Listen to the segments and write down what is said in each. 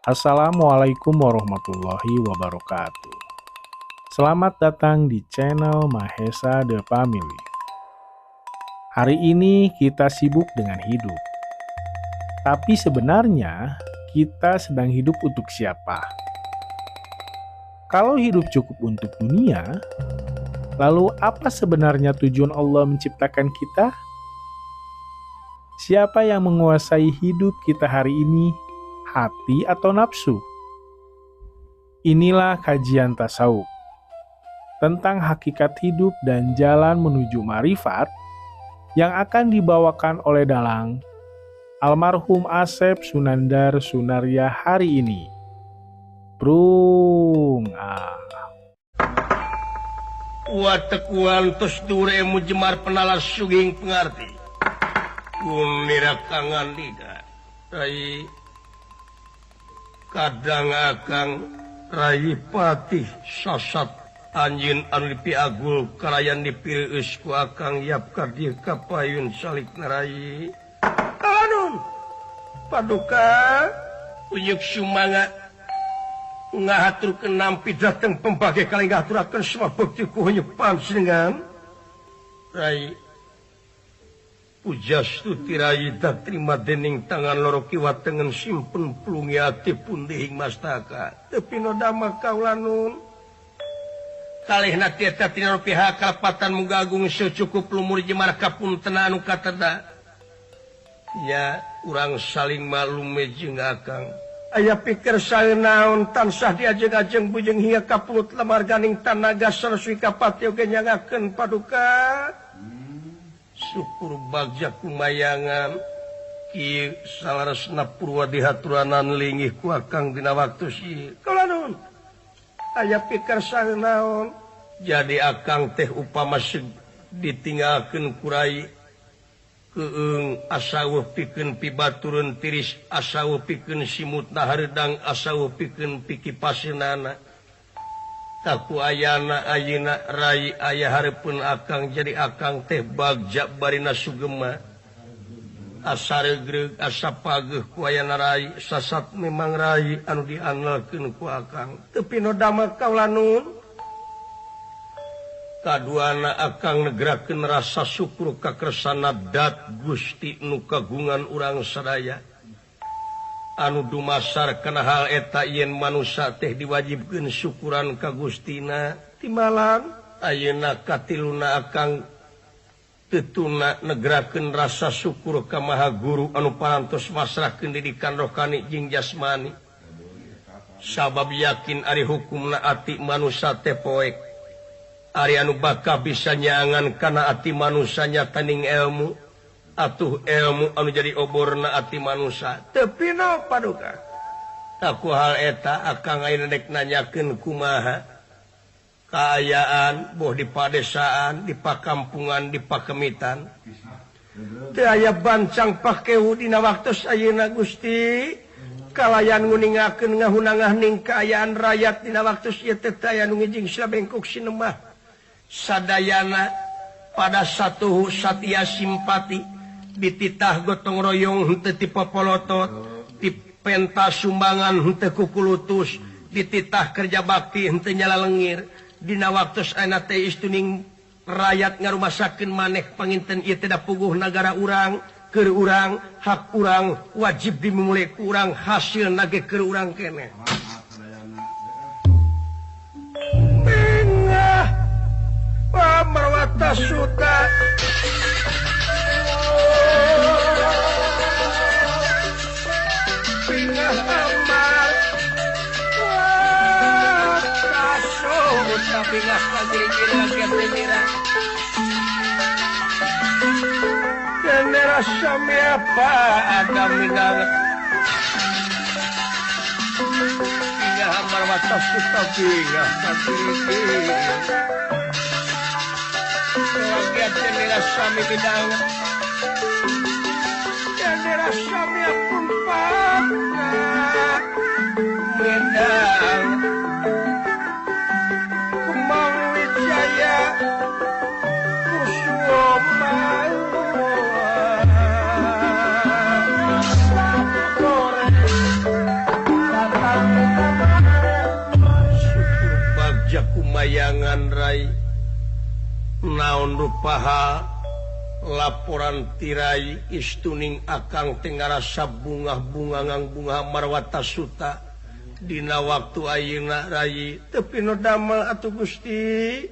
Assalamualaikum warahmatullahi wabarakatuh. Selamat datang di channel Mahesa The Family. Hari ini kita sibuk dengan hidup. Tapi sebenarnya kita sedang hidup untuk siapa? Kalau hidup cukup untuk dunia, lalu apa sebenarnya tujuan Allah menciptakan kita? Siapa yang menguasai hidup kita hari ini? Hati atau nafsu? Inilah kajian tasawuf tentang hakikat hidup dan jalan menuju ma'rifat yang akan dibawakan oleh dalang almarhum Asep Sunandar Sunaria hari ini. Brung Watek wantos dure mujemar penalas suging pengarti kunira kangan liga rai kadang akang rai patih sasat anjin anu dipiagul kalayan dipireueus ku akang yap kardi kapayun salik narai anun paduka uyuk sumanga ngahaturkeun nampi dateng pembage kali ngaturakeun semua bekti ku heunyuk panjenengan rai pujastuti rai dak terima dening tangan loro kiwa tengen simpen plungi ati pundihing mastaka tepi no dama kaulanun kalihna tieta tina pihak kalapatan muga agung secukup lumur jemar kapunten anu kateda ya urang saling malume jeung akang aya pikir saeunaon tansah diajeng-ajeng bujeng hiya kapulut lemar ganing tanaga saresui kapati oge nyangakeun paduka syukur bagja kumayangan ki salaresna purwa dihaturanan linggih ku akang dina waktu si kalanun aya pikir saeunaon jadi akang teh upama ditinggalkeun ku rai keung asaweuh pikeun pibatureun tiris asaweuh pikeun simutna hareudang asaweuh pikeun pikipasieunana taku ayana ayeuna rai aya hareupeun akang jadi akang teh bagja barina sugema asa regreg asa pageuh ku ayana rai sasat memang rai anu diandalkeun ku akang tepi no damel kaulanun kaduana akang negrakeun rasa syukur ka kersana dat Gusti nu kagungan urang sadaya anu dumasar kana hal eta yen manusia teh diwajibkeun syukuran ka Gustina timbalan ayeuna katiluna akang tetuna negrakeun rasa syukur ka Maha Guru anu parantos masrahkeun didikan rohani jeung jasmani sabab yakin ari hukumna ati manusia teh poek ari anu bakal bisa nyangan kana ati manusia nyataning ilmu atuh ilmu anu jadi oborna ati manusia tepi no paduka taku hal eta akang ayeuna dek nanyakeun kumaha kaayaan boh di padesaan di pakampungan di pakemitan teu aya bancang pakeu dina waktos ayeuna Gusti kalayan nguningakeun ngahunangahning kaayaan rakyat dina waktos ieu teh aya nu ngijing sabengkok sinemah sadayana pada satu satia simpati dititah gotong royong henteu ti popolotot ti pentas sumbangan henteu kukulutus dititah kerja bakti henteu nyala lengir dina waktos ayeuna teh istuning rakyat ngarumasakeun maneh panginten ieu teh da puguh nagara urang keur urang hak urang wajib dimulai ku urang hasil nage keur urang keneh bengah pamarwata suta bengah amal tapi nggak kira-kira kira-kira generasi apa ada minang hingga hambar mata suta bingah kira-kira bagian generasi minang generasi pun pada menang Wijaya Kusuma bayangan Rai naon rupaha laporan tirai istuning akang tengah rasa bunga-bunga bunga marwata suta dina waktu ayeuna Rai tepi no damel atuh Gusti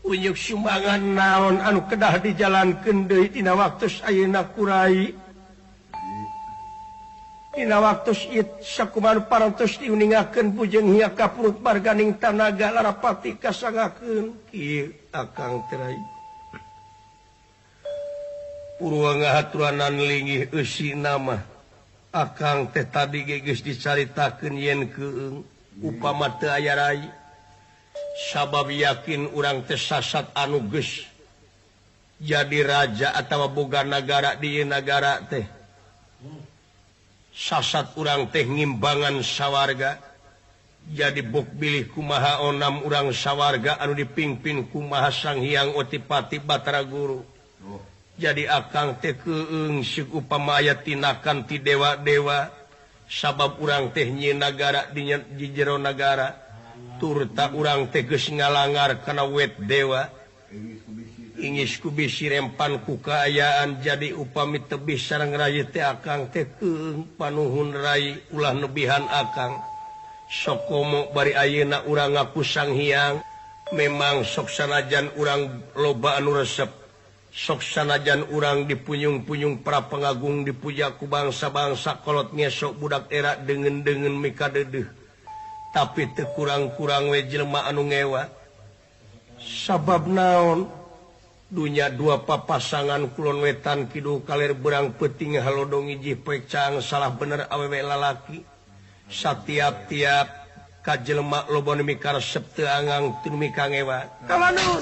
unyuk sumbangan naon anu kedah dijalankeun deui dina waktu ayeuna ku Rai dina waktu ieu sakumaha parantos diuningakeun pujeng hiya ka perut marganing tanaga larapati kasangakeun kieu akang teh Rai purwa ngahaturanan linggih eusina mah akang teh tadi geus dicaritakeun yen keung upama teu aya Rai sabab yakin urang teh sasat anu geus jadi raja atawa boga nagara di ieu nagara teh sasat urang teh ngimbangan sawarga jadi bok bilih kumaha onam urang sawarga anu dipingpin kumaha Sang Hyang Otipati Batara Guru jadi akang teh keung ceuk upama aya tinakan ti dewa-dewa sabab urang teh nyieun nagara di jero nagara turta urang teh geus ngalangar kana wet dewa ingis ku bisi rempan ku kaayaan jadi upami tebih sareng Rai teh akang teh keung panuhun Rai ulah nebihan akang sok komo bari ayeuna urang ngaku Sang Hyang memang sok sanajan urang loba anu resep sok sanajan urang dipunyung-punyung para pengagung dipuja ku bangsa-bangsa kolot ngesok budak era dengen-dengen mikadeudeuh tapi teu kurang-kurang we jelema anu ngewa sabab naon dunya dua papasangan kulon wetan kidul kaler berang peuting halodong hiji pecang salah bener awewe lalaki satiap-tiap ka jelema loba nu mikaresep teu angang teu mika ngewa kalanun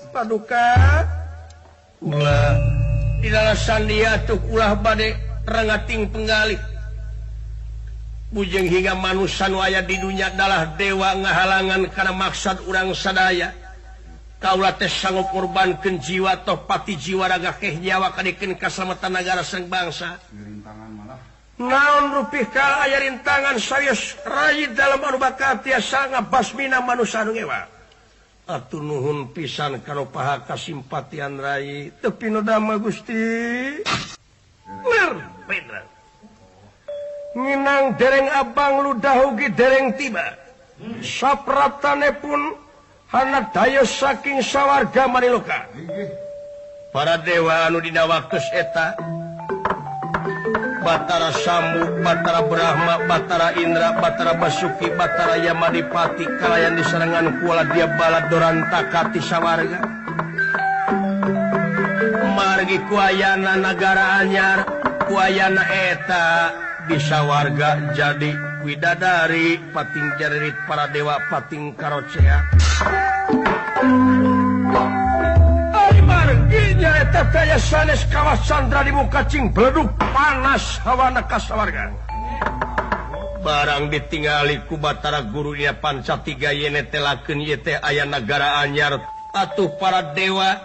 paduka ulah di dalasan dia tuh ulah bade rangating penggalih bujeng hingga manusia nu aya di dunia adalah dewa ngahalangan karena maksud urang sadaya kaulah teh sanggup korbankeun jiwa toh pati jiwa raga keh nyawa kadikeun kaselamatan negara sareng bangsa naon rupih ka aya rintangan saeus Rai dalam anu bakal tiasa ngabasmina manusia anu ngewa atuh nuhun pisan kana paha kasimpatian Rai tepi nu damel Gusti Pedra nginang dereng abang ludah ugi dereng tiba sapratane pun hana daya saking sawarga Mariloka para dewa anu dina waktu eta Batara Sambu, Batara Brahma, Batara Indra, Batara Basuki, Batara Yamadipati kalayan diserangan kuala dia balad dorantaka ti sawarga margi kuayana nagara anyar kuayana eta di sawarga jadi widadari pating jaririt para dewa pating karocea marginya eta daya sanes kawas Candra di muka cing beleduk panas hawana kasawarga barang ditingali ku Batara Gurunya Pancatiga yene telakeun ieu teh aya nagara anyar atuh para dewa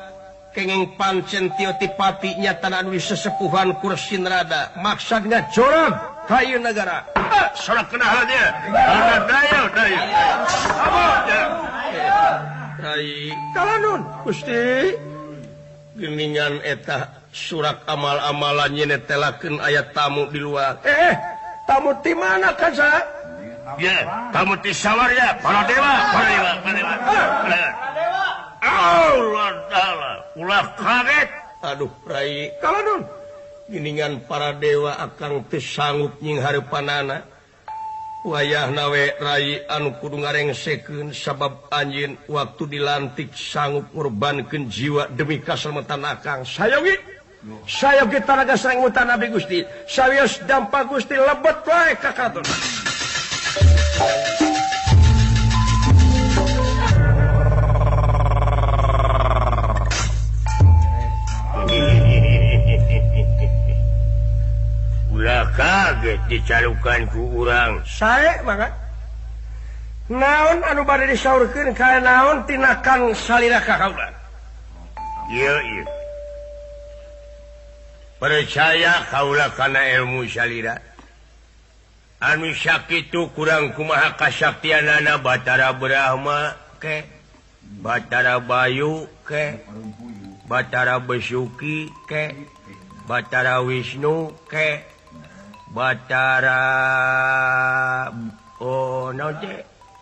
kenging pancen tio tipati nyatana anu sesepuhan kursin rada maksudna jorog ka ieu nagara sorak kenahan dia ana dayo apa Rai kalanun Gusti geningan eta surak amal-amalan nyene telakeun aya tamu di luar tamu di mana kan sa ya tamu di sawarga para dewa Allah Ta'ala ulah kaget aduh Rai kalanun geningan para dewa akang teu sanggup nying hareupanana wayahna we Rai anu kudu ngarengsekeun sabab anjeun waktu dilantik sanggup ngorbankeun jiwa demi kaselamatan akang sayogi tanaga sareng mutan Nabi Gusti sawios dampak Gusti lebet wae ka karaton ulah kaget dicalukan ku urang sae mangga naon anu bade disaurkeun ka naon tinakan salira ka kaula ieu percaya kaula kana ilmu salira anu sakitu kurang kumaha kasaktianana Batara Brahma ke Batara Bayu ke Batara Besuki ke Batara Wisnu ke Batara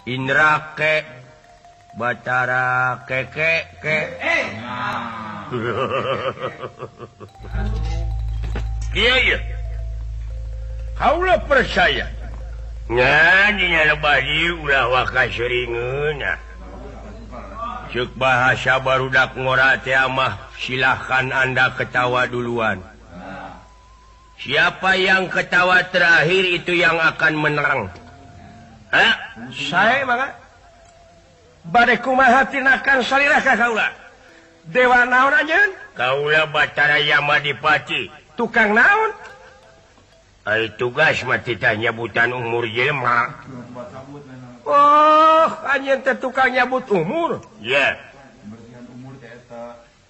Indra ke Batara keke ke iya kaula percaya nya bari ulah waka seringeun ceuk bahasa barudak ngora teh mah silahkan Anda ketawa duluan. Siapa yang ketawa terakhir itu yang akan menang. Saya maka bade kumaha tinakan salirah ka kaula. Dewa naon anjeun? Kaula Batara Yamadipati. Tukang naon? Ai tugas mah titah nyabutan umur jelema. Oh, anjeun teh tukang nyabut umur. Ya.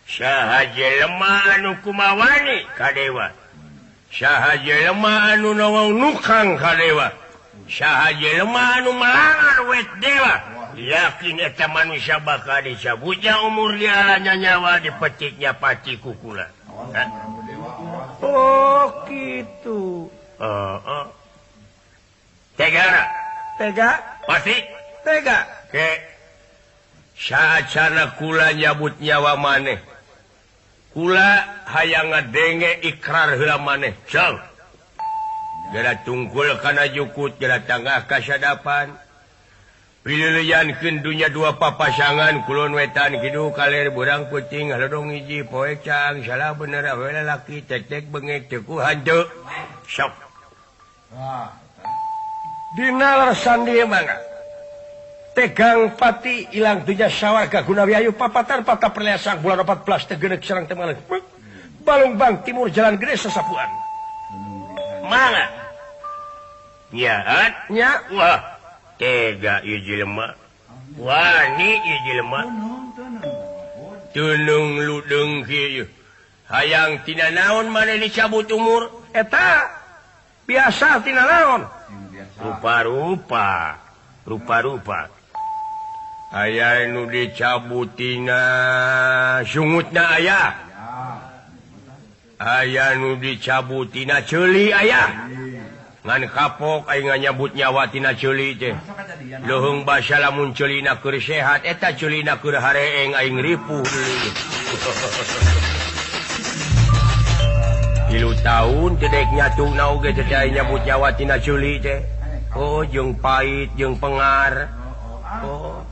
Saha jelema anu kumawani ka dewa. Saha jelema anu nongong nukang ka dewa. Saha jelema anu melangar wet dewa. Yakin eta manusia bakal dicabutnya umur dia nyawa dipetiknya pati kukula. Oh gitu. Tega? Pasti? Tega. Ke saacana kula nyabut nyawa maneh. Kula hayang ngadenge ikrar heula maneh. Sang. Gara tungkul kana jukut, gara tangah kasadapan. Pililiankeun dunya dua papasangan kulon wetan kidu kaler burang puting halodong hiji poe cang salah bener we lalaki tek-tek bengek teu hanteu. Sok. Dina larsan dieu mangga. Tegang pati ilang dunya sawarga gunawi ayu papatan patah perleasang bulan 14 teu geuneuh sareng teu maleng. Balung Bang Timur Jalan Gede Sasapuan. Mangga. Nya wah. Tega ieu jelema. Wani ieu jelema. Tunung ludeung kieu. Hayang tina naon maneh dicabut umur? Eta biasa tina naon? Rupa-rupa. Aya nu dicabut tina sungutna aya. Aya nu dicabut tina ceuli aya. Ngan kapok aing nyabut nyawa tina ceuli teh. Leuheung basa lamun ceulina keur sehat eta ceulina keur hareeng aing ripuh deui. 3 tahun teh dek nyatungna oge teh aing nyabut nyawa tina ceuli teh. Oh jeung pait jeung pengar. Oh.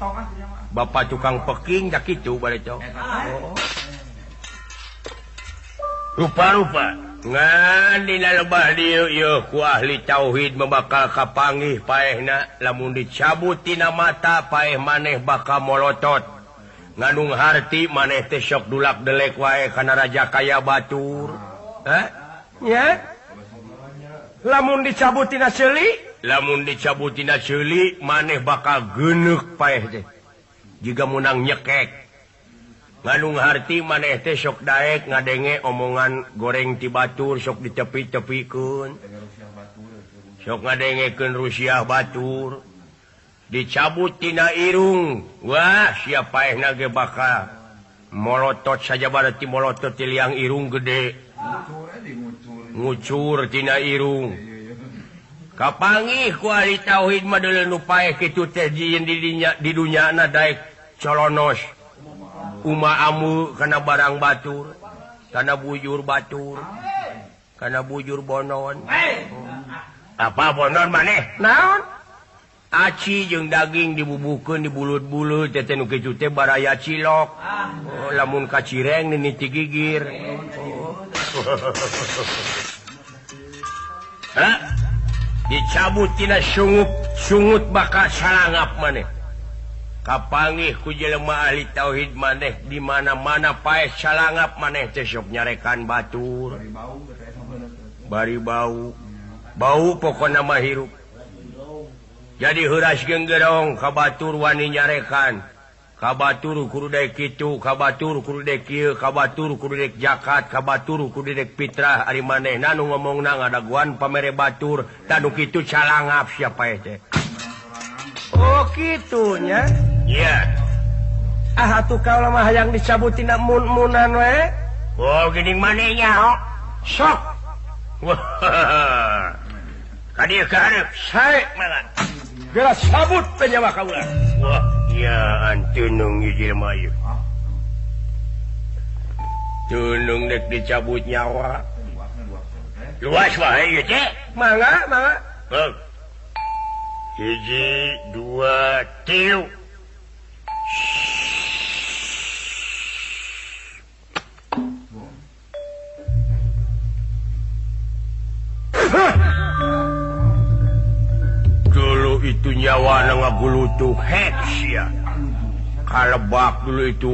Bapak tukang peking dak kitu bade cok. Oh. Rupa-rupa ngan dina lebah dieu yeuh ku ahli tauhid bakal kapanggih paehna lamun dicabut tina mata paeh maneh bakal molotot nganung harti maneh teh sok dulak delek wae kana raja kaya batur. Nya lamun dicabut tina ceuli maneh bakal geuneuk paeh teh jiga munang nyekek. Nganung harti maneh teh sok daek ngadenge omongan goreng ti batur sok ditepi-tepikeun. Sok ngadengekeun rusiah batur. Dicabut tina irung. Wah, sia paehna ge bakal molotot saja berarti molotot ti liang irung gede. Ngucur tina irung. Kapanggih ku ahli tauhid mah deuleu nu paeh kitu teh di dunyana daek colonos. Uma amu kana barang batur, kana bujur batur, kana bujur bonon. Apa bonon maneh? Naon? Aci jeung daging dibubuhkeun dibulut-bulut teh nu kitu teh baraya cilok. Oh, lamun kacireng niniti gigir. Dicabut tina sungut bakal salangap maneh. Kapanggih ku jelema ahli tauhid maneh di mana-mana paeh salangap maneh teh sok nyarekan batur. Bari bau. Bau pokona mah hirup. Jadi heuras geunggerong ka batur wani nyarekan. Ka batur kudu daek kitu, ka batur kudu daek kieu, ka batur kudu daek zakat, ka batur kudu daek fitrah ari manehna nu ngomongna ngadaguan pamere batur, tanu kitu salangap sia paeh teh. Oh kitunya. Ya. tuh kau lama yang dicabut tidak munan we. Oh, gini manehnya sok. Wah, kadir saya mana? Gelas sabut penyawa kau lah. Wah, ya antunung hijil mayu. Tunung dek dicabut nyawa. Luas wae ya cek. Mangga. Hiji, 2, 3. Dulu itu nyawa ngagulutuh heks ya. Kalebak dulu itu,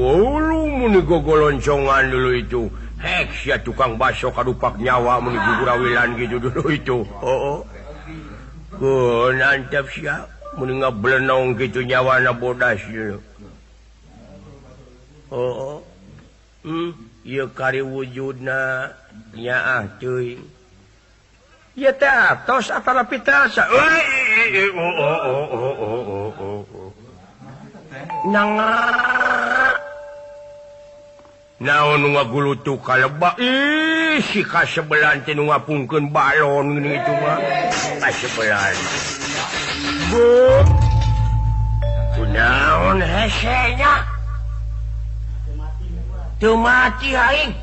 muni gogoloncongan dulu itu. Heks ya tukang baso kadupak nyawa muni gugurawilan gitu dulu itu. Nantap siya, muni ngablenong gitu nyawa na bodas dulu. Iya kari wujudna nyaah cuy. Ya tos atala pitasa. Naon ngagulutu kalebak. Si kasebelan teh ngapungkeun balon gini itu mah. Kasebelan. Bu. Kunaon hesenya? Teu mati aing.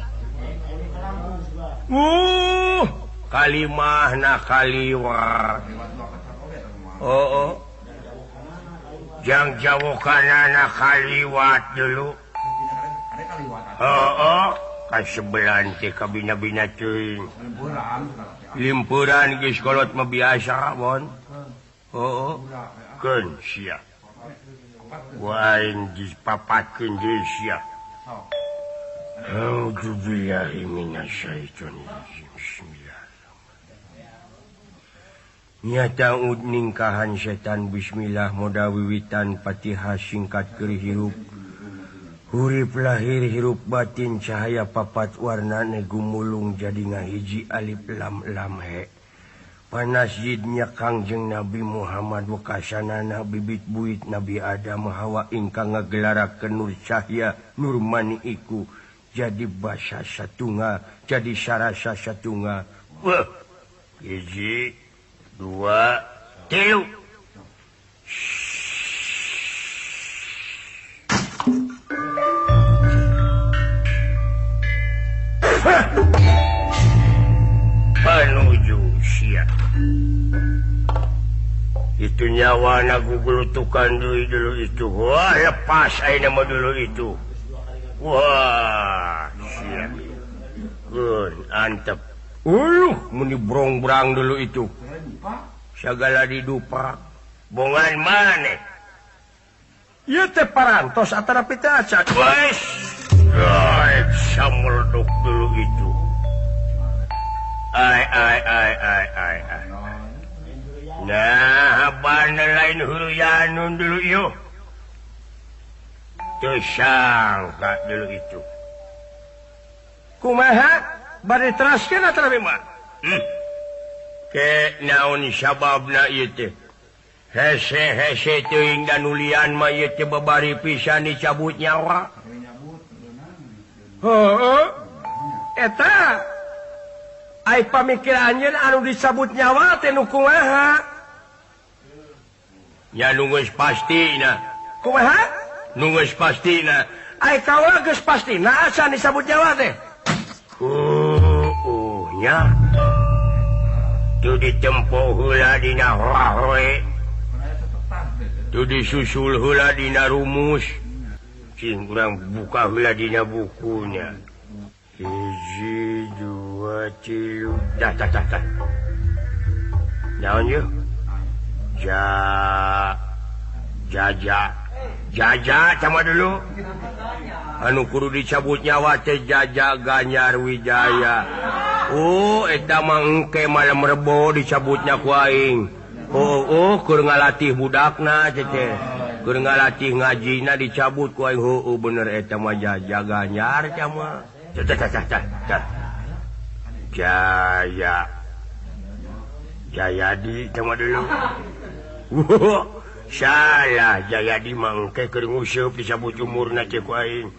Kalimahna kaliwat. Jang jawokanana kaliwat dulu. Kasebelan teh kabina-bina teuing. Limpuran geus kolot mah biasa mon. Keun sia. Waing dipapatkeun deui sia. A'udzubillahi minasyaitonir rajim. Nyata ningkahan setan bismillah moda wiwitan Fatihah singkat keur hirup. Hurip lahir hirup batin cahaya papat warna gumulung jadi ngahiji alif lam lam he. Panasjidnya Kangjeng Nabi Muhammad wakasanana bibit buit Nabi Adam Hawa ingkang ngagelarakeun nur cahya nur mani iku jadi basa satunga jadi sarasa satunga. Hiji 2, 3. Panuju sia. Itu nyawa nagugulutukan dulu itu. Wah, lepas aja nama dulu itu. Wah, sia. Antep. Muni brong-brang dulu itu. Segala didupak. Bongan mana? Ya teh parantos antara pita acat. Wes. Samelduk dulu itu. Ai. Nah, bana lain huruyanun dulu yuk. Tersangka dulu itu. Kumaha? Bari teraskeun atau bima? Ke naon sababna ieu teh? Hese teuing dan ulian mah ieu teh babari pisan dicabut nyawa. Eta ai pamikiranjeun anu dicabut nyawa teh nu kumaha? Ya nu geus pastina. Kumaha? Nu geus pastina. Ai kaula geus pastina asa dicabut nyawa teh. Nya tu ditempo heula dina howe tu disusul heula dina rumus cing urang buka heula dina bukunya 1, 2, 3 dah naon yeuh jaja sama dulu anu kudu dicabut nyawa teh Jaja Ganyar Wijaya. Eta mah engke malam rebo dicabutnya ku aing. Keur ngalatih budakna teh. Keur ngalatih ngajina dicabut ku aing. Bener eta mah Jaja Ganyar ca mah. Jayadi sama dulu. salah jaga dimangke keur ngusup disabut umurna cek aing.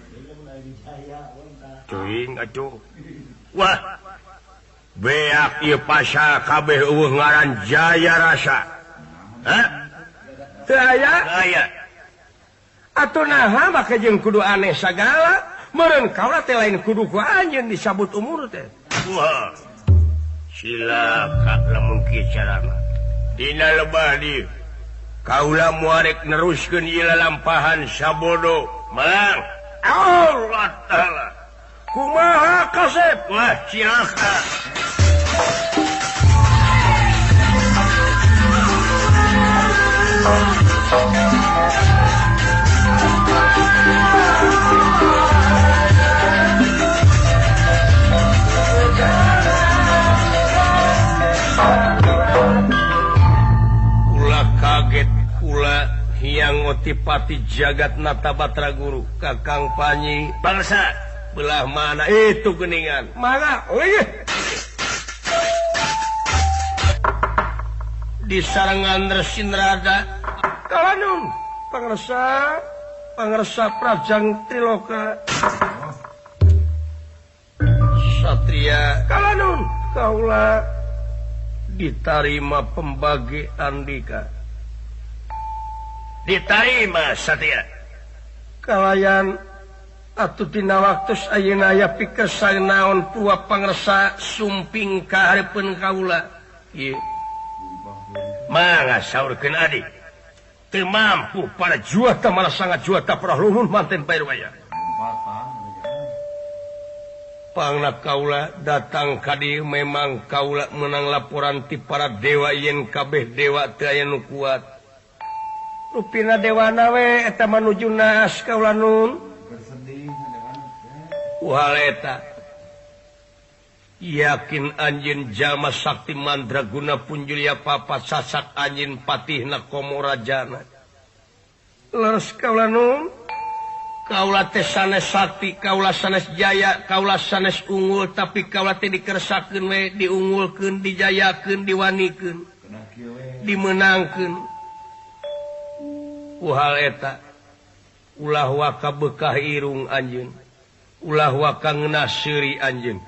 Teuing atuh. Wah. Beak ieu pasal kabeh eueuh ngaran Jaya Rasa. Hah? Teu aya? Atuh naha make jeung kudu aneh sagala, meureun kaula teh lain kudu ku anjeun disabut umur teh. Wah. Silakan lamun kieu carana. Dina lebah dieu kaula muarek neruskeun ieu lalampahan sabodo malang Allah taala. Kumaha kasep? Wah, silakan. Kula kaget, kula hiang otipati jagat nata Batra Guru, Kakang Panyi bangsa belah mana itu geningan mana di sarangan Resinrada kalanun pangresa Prajang Triloka Satria kalanun kaula ditarima pembagi Andika ditarima Satria kalayan atuh dina waktos ayeuna aya pikeun naon pua pangresa sumping ka hareupeun kaula ieu mangga saurkeun adik teu mampu para juata malah sangat juata praluhun manten pairwaya pangna kaula datang ka dieu memang kaula menang laporan ti para dewa yen kabeh dewa teu aya nu kuat rupina dewana we eta manuju naas kaula nun Waleta yakin anjeun jalma sakti mandraguna punjulya papat sasak anjeun patihna komorajana leres kaula nun kaula teh sanes sakti kaula sanes jaya kaula sanes unggul tapi kaula teh dikeresakeun we diunggulkeun dijayakeun diwanikeun dimenangkeun hal eta ulah waka bekah irung anjeun ulah waka ngeunah seuri anjeun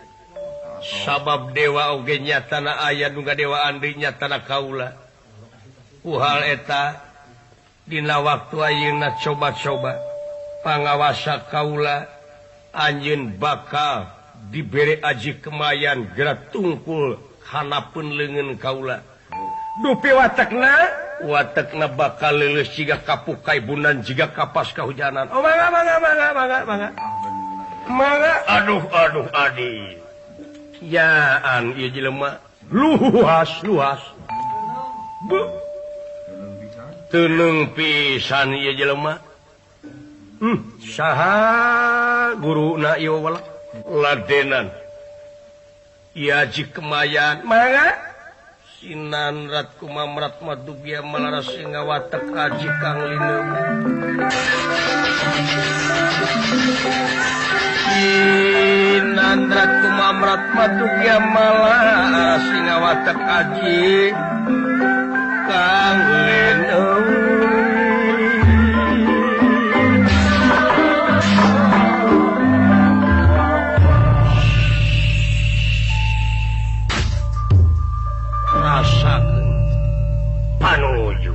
sabab dewa oge nyatana aya nu dewa andri nyatana kaula hal eta dina waktu ayeuna coba-coba pangawasa kaula anjeun bakal dibere aji kemayan gerak tungkul hanapeun leungeun kaula dupi watekna bakal leuleus jiga kapukai bunan jiga kapas kahujanan oh mangga aduh adi yaan ieu jelema luas teuneng pisan ieu jelema saha guruna ieu wala ladenan Yaji Kemayan mangga Sinanrat kumamrat madugya malaras singawatek aji kang lindung Sinanrat kumamrat madugya malaras singawatek aji kang lindung panuju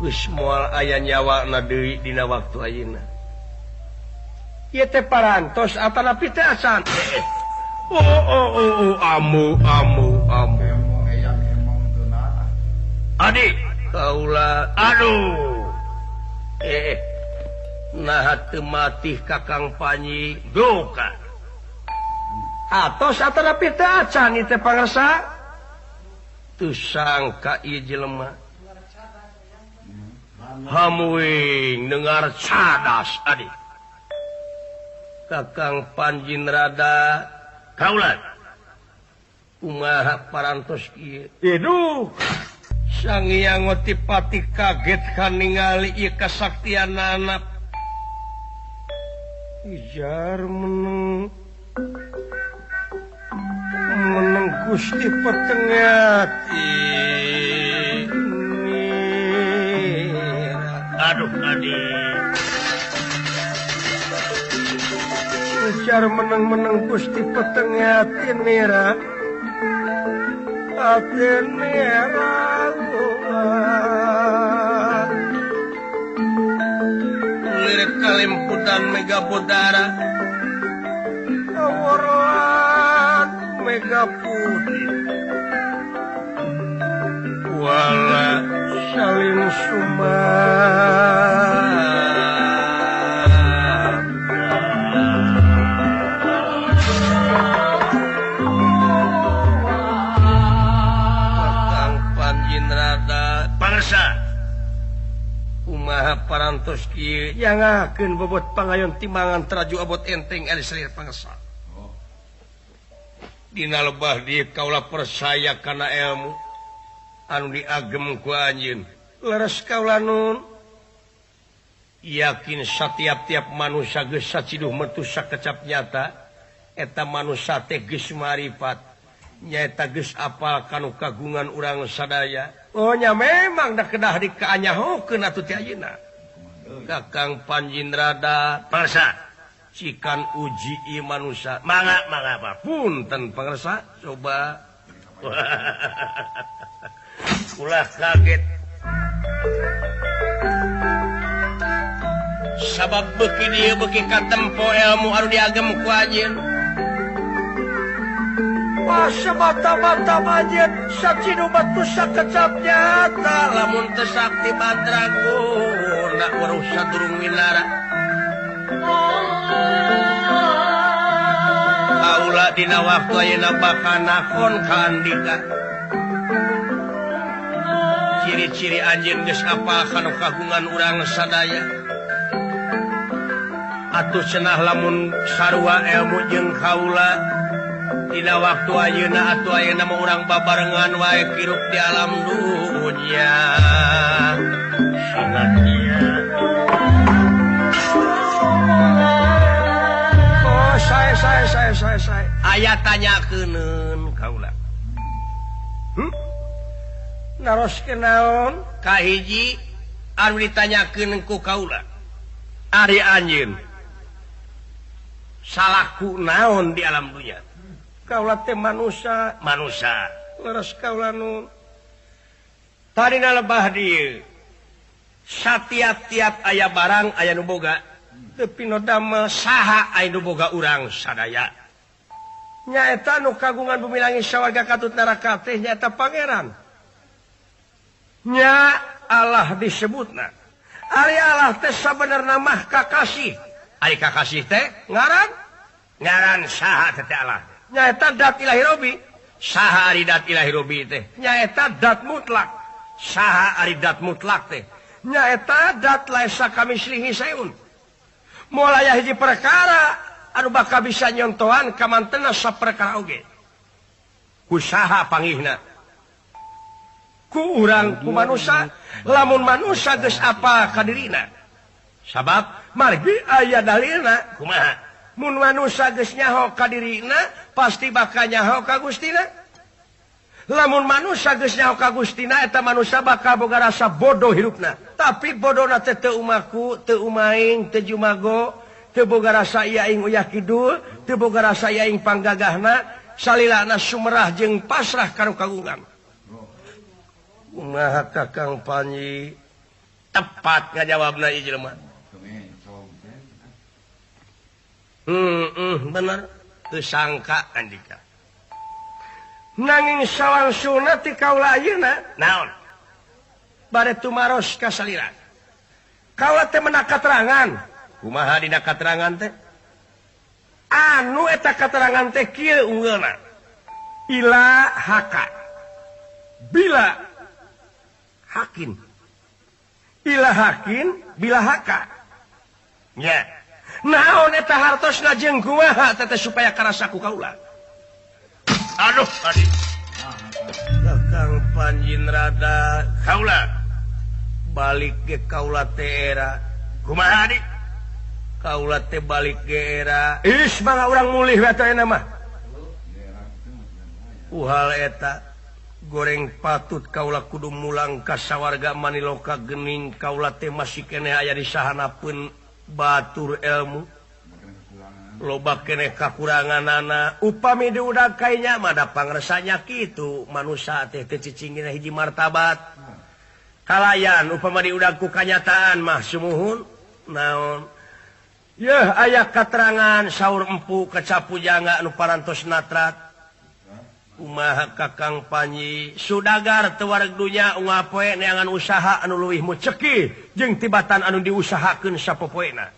geus moal aya nyawana deui dina waktu ayeuna ieu teh parantos atanapi teh asan amu adik kaula aduh nah teu matih Kakang Panyi doka atos atanapi teh acan ieu teh pangarsa teu sangka ieu jelema hamuing dengar cadas adi Kakang Panjinrada kaulan kumaha parantos ieu aduh Sang Hyang Otipati kaget kan ningali ieu kasaktianana ijar meneng Gusti Petengati Ujar meneng-meneng Gusti petengnya Atenera lirik kalimputan Mega Bodara aworoan Mega Putih wala saling parantos kieu yangakeun bobot pangayon timbangan teraju abot enteng ari selir pangsa. Dina lebah dieu kaula percaya kana ilmu anu diagem ku anjeun. Leres kaula nun yakin satiap-tiap manusia geus saciduh metu sakecap nyata eta manusia teh geus marifat nyaeta geus apal kanu kagungan urang sadaya. Oh nya memang dah kedah dikaanyahokeun atuh ti ayeuna. Kakang Panjinrada Pangersa cikan uji ieu manusia. Mangga Pak. Punten Pangersa coba. Ulah kaget. Sabab beuki dieu beuki katempo ilmu anu diagem ku anjeun. Mata-mata manjat sacidu batu sakecap nyata lamun teu sakti mandraguna urang sadurung minara aula dina waktu ayeuna bakal nakon ka andika ciri-ciri anjeun geus apal kana kagungan urang sadaya atuh cenah lamun sarua ilmu jeung kaula dina waktu ayeuna atuh ayeuna mah urang babarengan wae kirup di alam dunya. Oh, saya. Aya tanyakeun kaula. Naroskeun naon? Kahiji anu ditanyakeun ku kaula. Ari anjeun. Salaku naon di alam dunya? Kaula teh manusia leres kaula nun tarina lebah dieu satiap-tiap aya barang aya nu boga teu pinodama saha aya nu boga urang sadaya nyaeta nu kagungan bumi langit sawarga katut neraka teh nyaeta pangeran nya Allah disebutna ari Allah teh sabenerna mah kakasih ari kakasih teh ngaran saha teh Allah nyaeta dat ilahi robi saha ari dat ilahi robi teh nyaeta dat mutlak saha ari dat mutlak teh nyaeta dat laisa kamislihi saeun moal aya hiji perkara anu bakal bisa nyontohan ka mantena saperkara oge ku saha panggihna ku urang ku manusia lamun manusia geus apa ka dirina sabab margi aya dalilna kumaha mun manusia geus nyaho ka dirina pasti bakal nyaho ka Gustina. Lamun manusia geus nyaho ka Gustina eta manusia bakal boga rasa bodoh hidupna. Tapi bodohna teh teu umaku, teu umaing, teu jumago, teu boga rasa ieu aing uyah kidul, teu boga rasa ieu aing panggagahna, salilana sumerah jeung pasrah karo kagungan. Kumaha Kakang Panji? Tepat ngajawabna ieu jelema. Bener. Sangka andika nanging sawangsuna ti kaula ayeuna naon bare tumaros ka salira kaula teh meunang katerangan kumaha dina katerangan teh anu eta katerangan teh kieu unggulna ila haka bila hakin ila hakin bila haka nya naon eta hartosna jeung kumaha teh supaya karasa ku kaula. Aduh tadi. Kakang Panjinrada kaula balik ge kaula teh era. Kumaha di? Kaula teh balik ge era. Is mangga urang mulih we teh mah. Uhal eta goreng patut kaula kudu mulang ka sawarga Maniloka gening kaula teh masih keneh aya di sahanapeun batur ilmu loba keneh kakuranganana upami diudag kainya mah da pangresanya kitu manusia teh teu cicingina hiji martabat kalayan upama diudag ku kanyataan mah sumuhun naon yeuh aya katerangan saur empu kecapu jangga anu parantos natrat kumaha Kakang Panji sudagar teu wareg dunya unggal poe neangan usaha anu leuwih muceki jeung tibatan anu diusahakeun sapopoena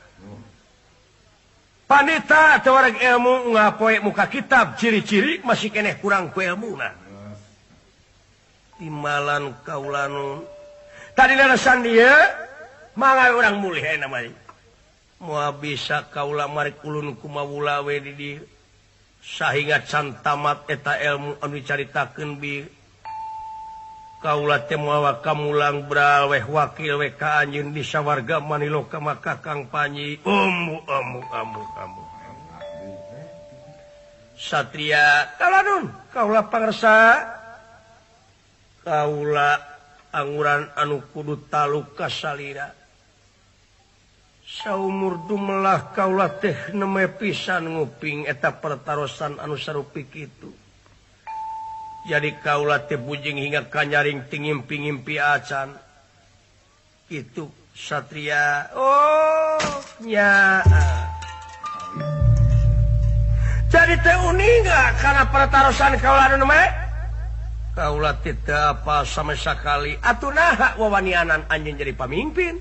panita teu wareg ilmu unggal poe muka kitab ciri-ciri masih keneh kurang ku ilmuna timalan kaula nu tadi leresan dieu mangga urang mulih aya mah moal bisa kaula marek ulun kumawula we di dieu sahinga can tamat eta ilmu anu dicaritakeun bi kaula teh moal kamulang braweh wakil we ka anjeun di sawarga Maniloka mah Kakang Panji amu satria kaladun kaula pangresa kaula anguran anu kudu taluk ka salira saumur dumelah kaula teh neme pisan nguping eta pertarosan anu sarupi kitu jadi kaula teh bujing hingga kanyaring ngimpi-ngimpi acan itu satria oh nya jadi teh uninga karena pertarosan kaula anu neme kaula teh teu apa sama sakali atuh naha wawanianan anjeun jadi pamimpin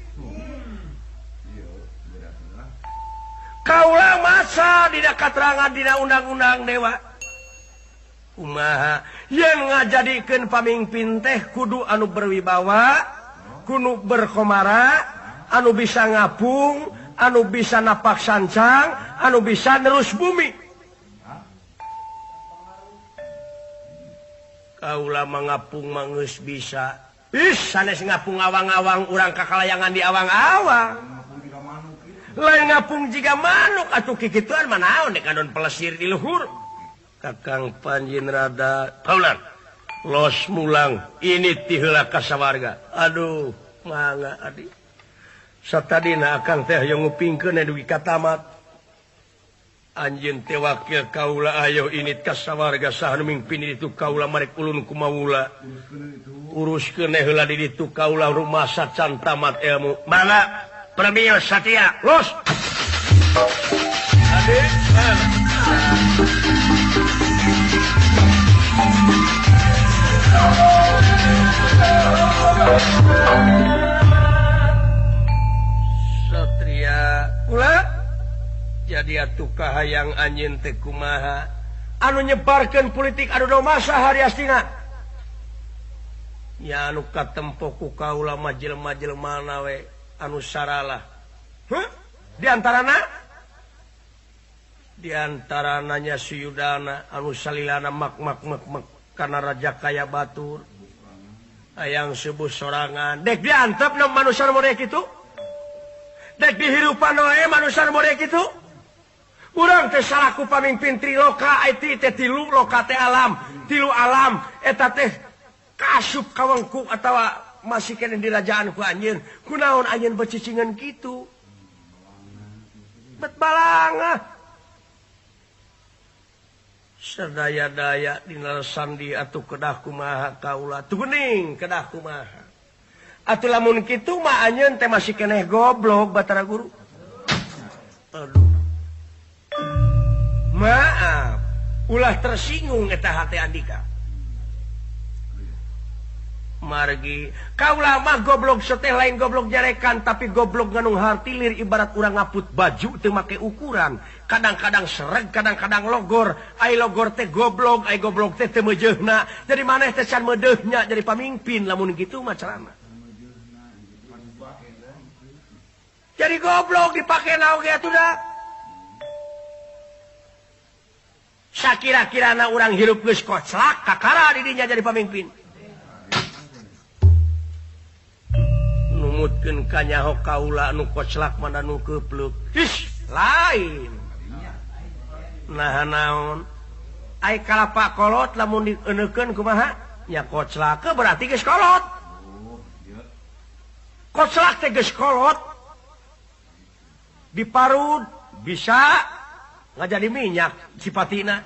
kaula masa dina katerangan dina undang-undang dewa kumaha yang ngajadikeun pamimpin teh kudu anu berwibawa kudu berkomara anu bisa ngapung anu bisa napak sancang anu bisa nerus bumi kaula mangapung mangeus bisa sanes ngapung awang-awang urang kakalayangan di awang-awang lain ngapung jika manuk atuh kikituan manaon dek adon pelesir di luhur Kakang Panji rada kaulan los mulang ini ti heula ka sawarga aduh mangga adi satadina akang teh yang ngupingkeun dugi katamat anjeun teh wakil kaula ayo ini ka sawarga saha nu mingpin itu kaula marek ulun kumawula uruskeun heula di ditu kaula rumasa can tamat ilmu mangga Premio Satya, los. Adik, Satria, kula jadi atuh kahayang anjeun teh kumaha anu nyebarkeun politik anu domasa hari astina. Ya anu katempo ku kaula majelma-jelmana we anu saralah diantarananya Suyudana anu salilana mak karena raja kaya batur ayang sebuah sorangan dek diantep nom manusia model gitu dek dihirupan oe manusia model gitu urang teh salaku pamimpin triloka itu teh tilu loka teh alam tilu alam eta teh kasup kawengku atawa masih kena di rajaan ku anjeun kunaon anjeun becicingan kitu bet balangah sadaya-daya dina sandi atuh kedah kumaha kaula teu geuning kedah kumaha atuh lamun kitu mah anjeun teh masih keneh goblok Batara Guru aduh maaf ulah tersinggung eta hate Andika margi kaula mah goblok seteh lain goblok jarekan tapi goblok nganung hartilir ibarat urang ngaput baju teu make ukuran kadang-kadang sereg kadang-kadang logor ai logor teh goblok ai goblok teh teu meujeuhna jadi maneh teh can meudeuhnya jadi pamimpin lamun kitu mah carana jadi goblok dipake naoge atuh da sakira-kirana urang hirup geus koclak kakara di dinya jadi pamimpin numutkeun ka nyaho kaula anu koclak mana nu keupluk his lain nah naon ai kalapa kolot lamun dieunekeun kumaha nya koclak berarti geus kolot. Koclak teh geus kolot diparut bisa nggak jadi minyak sipatina.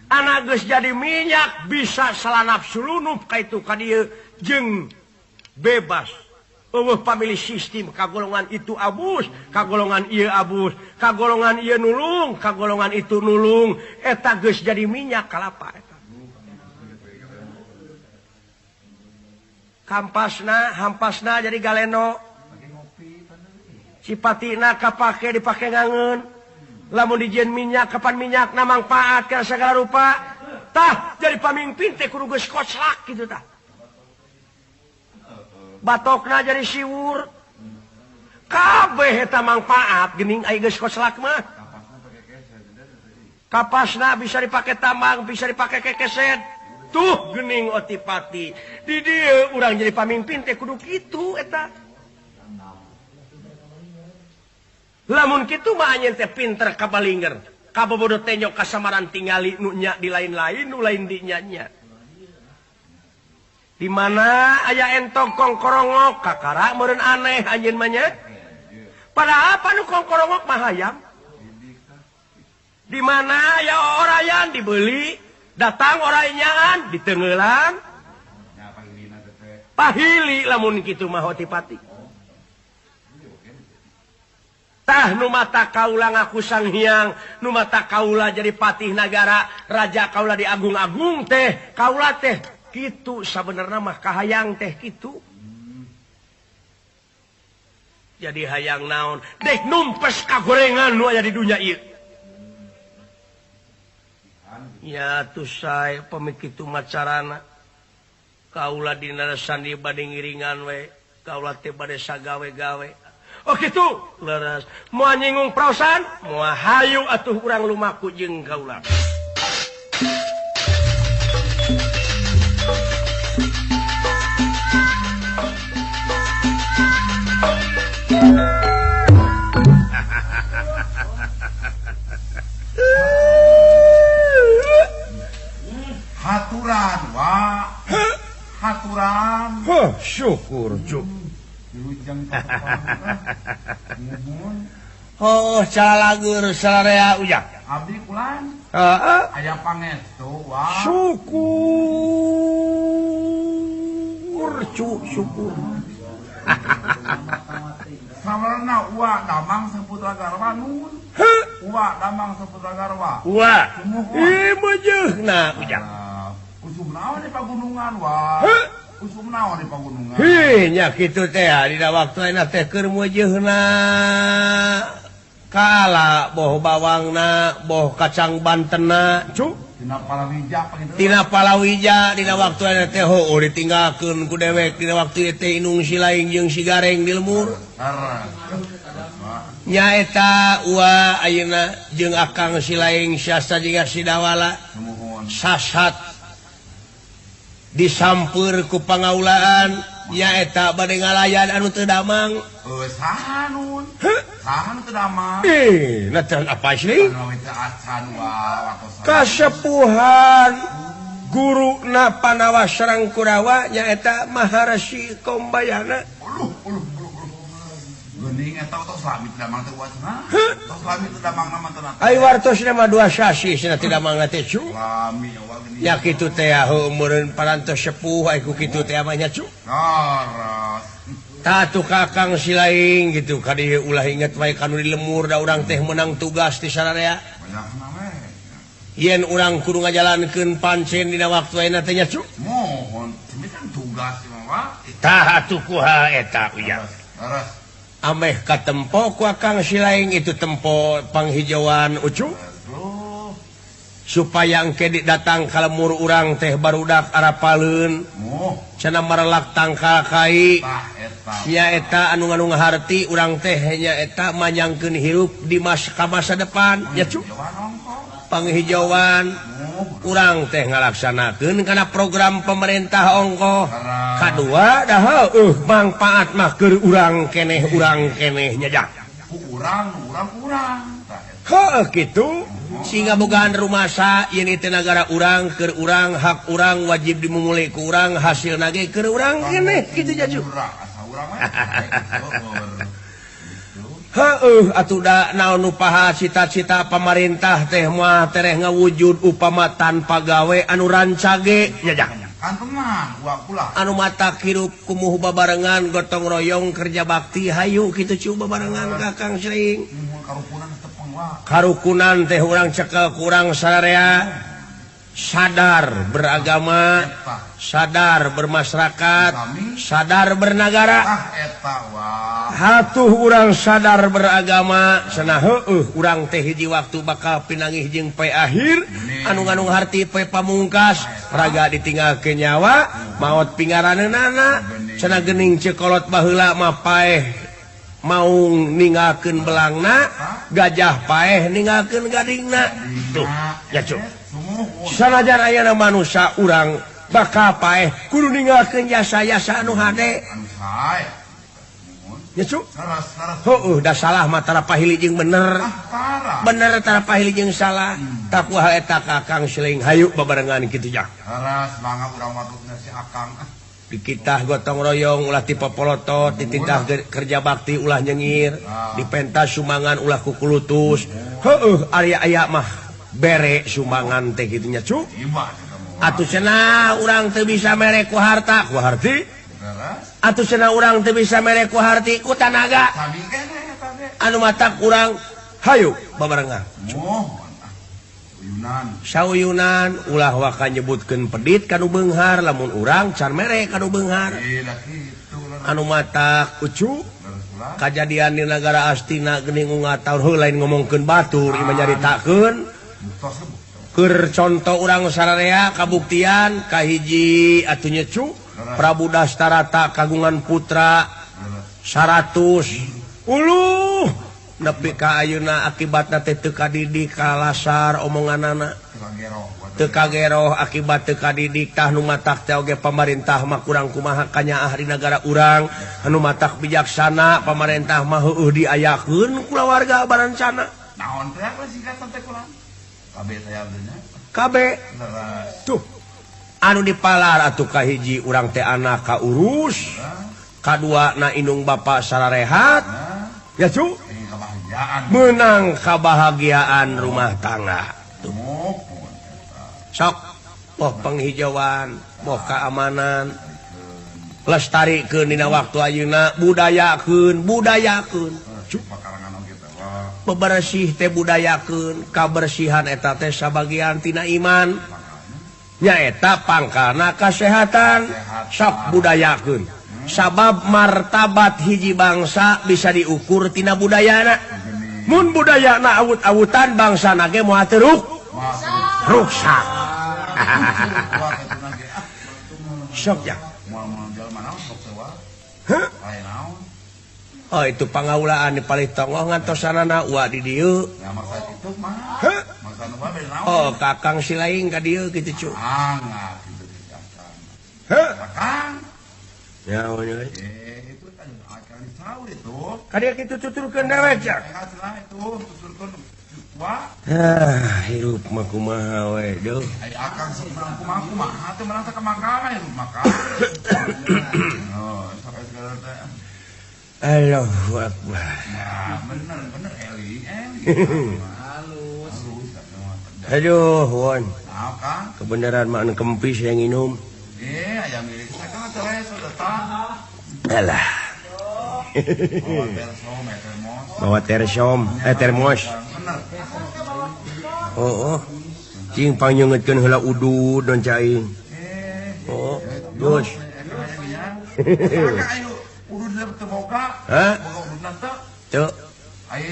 Anak geus jadi minyak bisa salah nafsu lunup ka itu ka dieu jeung bebas. Eueuh pamilih sistem kagolongan itu abus, kagolongan ieu abus, kagolongan ieu nulung, kagolongan itu nulung, eta geus jadi minyak kalapa eta. Hampasna jadi galeno. Sipatina kapake dipake ngangeun. Lamun dijieun minyak kapan minyak na mangpaat kana sagala rupa. Tah jadi pamimpin teh kudu geus koclak kitu tah. Batokna jadi siwur. Kabeh eta mangpaat geuning aya geus koclak mah. Kapasna bisa dipake tambang, bisa dipake kekeset. Tuh geuning otipati. Di dieu urang jadi pamimpin teh kudu kitu eta. Lamun kitu mah anjeun teh pinter kabalinger. Kabobodo teh nyok kasamaran tingali nu nya di lain-lain, nu lain di nya. Di mana aya entong kongkorongok kakara meureun aneh anjeun mah nya. Padahal apa nu kongkorongok mah hayam. Di mana aya orayan dibeli, datang orayanyaan diteungeulang. Pahili lamun kitu mah hotipati. Tah nu mata kaula ngaku Sang Hyang, nu mata kaula jadi patih nagara, raja kaula diagung-agung teh, kaula teh kitu sabenerna mah kahayang teh kitu. Jadi hayang naon? Dek numpes kagorengan nu aya di dunya ieu. Ya tuh sae pamikitu macarana. Kaula dina sandi bade ngiringan we, kaula teh bade sagawe-gawe. Oh gitu, leres. Moal nyinggung praosan, moal hayu atuh urang lumaku jeung kaula. Haturan, Wak. Haturan. Syukur, Cuk. Oh, calalagur salarea ujak. Abdi kulan. Aya pangestu, Wak. Syukur, Cuk, syukur. Sawarna Wak damang saputra garwa nun. Wak damang saputra garwa. Wak. Imeujeuna ujak. Usum naon di pagunungan, Wak. Usum naon di pagunungan. Nya kitu teh dina waktuna teh keur meujeuna kala boh bawangna, boh kacang bantenna, Cuk. Tina palawija pakitu. Tina palawija dina waktuna teh heueuh ditinggalkeun ku dewek dina waktu teh inung si laing jeung si gareng di lemur. Nya eta ua ayeuna jeung akang si laing siasa jiga si dawala. Sasat disampeur ku pangaulaan nyaeta bade ngalayan anu teu damang. Saha nun? Saha nu teu damang? Nacan apa sih? Anu teu acan wa kasepuhan guruna Panawas Sareng Kurawa nyaeta Maharesi Kombayana. Geuning eta tos lami teu damang teu wacana. Tos lami teu damang nama teu. Ai wartosna mah 2 sasi cenah teu damang teh, Cu. Lami wa geuning. Ya kitu teh heuh meureun parantos sepuh ai ku kitu teh mah nya, Cu. Laras. Tatu kakang si laing gitu ka dieu ulah inget wae kanu di lemur da urang teh menang tugas di sararea. Banyakna we. Yen urang kudu ngajalankeun pancen dina waktu ayeuna teh nya, Cu. Mohon, ini kan tugas mah. Tah atuh kuha eta uya. Laras. Ameh katempo ku akang si laing itu tempo panghijauan ucu. Supaya engke datang ka lemur urang teh barudak arapaleun. Cenah marelak tangkal kai. Nya eta anu ngaharti urang teh nya eta manyangkeun hirup di masa depan nya, Cu. Panghijauan urang teh ngalaksanakeun kana program pemerintah ongkoh. Kadua dah manfaat mah keur urang keneh nya jak. Urang. gitu sehingga bogaan rumah ini negara urang ke urang hak urang wajib dimulai ke urang hasil nage ke urang gitu jaju atuh da naon nu paha cita-cita pemerintah teh mah tereh ngawujud upama tanpa gawe anu rancage nya anu mata hirup kumuh babarengan gotong royong kerja bakti hayu gitu cu babarengan kakang sering karukunan teh urang cekel kurang sararea sadar beragama sadar bermasyarakat sadar bernegara hatuh urang sadar beragama cenah urang teh hiji waktu bakal pinangih jeung poe akhir anu-anu harti poe pamungkas raga ditinggalkeun nyawa maot pingaraneunana cenah geuning cekolot baheula mah paeh mau ninggalkeun belangna gajah paeh ninggalkeun gadingna tuh ya cuk sanajan ayana manusia urang bakal paeh kudu ninggalkeun jasa-jasa anu hade ya cuk da salah mah tara pahili jeung bener bener tara pahili jeung salah takuah eta kakang seling hayu babarengan kitu jah semangat urang wadukna si akang di kita gotong royong ulah tipe polotot di tindah kerja bakti ulah nyengir di pentas sumbangan ulah kukulutus aya mah bere sumbangan teh gitu nya cu atuh cenah urang teu bisa mere ku harta ku harti atuh cenah urang teu bisa mere ku harti ku tanaga anu matak urang hayu babarengan sauyunan ulah waka nyebutkeun pedit kanu beunghar lamun urang can mere kanu beunghar anu matak ucu kajadian di negara Astina geuning ngataur heuh lain ngomongkeun batur ieu nyaritakeun keur contoh urang sararea kabuktian kahiji atuh nyecu Prabu Dastarata kagungan putra 100 uluh nepi ka ayeuna akibatna teh teu kadidik kalasar omonganana teu kageroh akibat teu kadidik tah nu matak teh oge pamarentah mah kurang kumaha kanyaah di negara urang anu matak bijaksana pamarentah mah heueuh diayakeun kula warga barancana naon teh singkatan teh kula kabeh teh abdina kabeh tuh anu dipalar atuh kahiji urang teh anak kaurus kadua na indung bapa sararehat ya cu menang kebahagiaan rumah tangga sok boh penghijauan boh keamanan lestarikeun dina waktu ayeuna budayakeun bebersih teh budayakeun kabersihan eta teh sabagian tina iman nyaeta pangkalna kasehatan sok budayakeun sabab martabat hiji bangsa bisa diukur tina budayana mun budayana awut-awutan bangsa nage moal teruk rusak sok ya oh itu pangaulaan di Palitongoh ngantosanana uwa di dieu oh kakang silaing ka dieu kitu cu ya nya kadia kitu tuturkeun dewek ya hirup mah kumaha we deuh akang sih kumaha teh menang ka mangkana hirup maka oh sampai sekarang teh Allahu Akbar bener Eli halus aduh won apa kebenaran mah kempis yang minum aya milik sakana teh sudah alah bawa termos oh cing panyeungeutkeun heula udud don caing oh terus udud teu boga hah ududna teu teu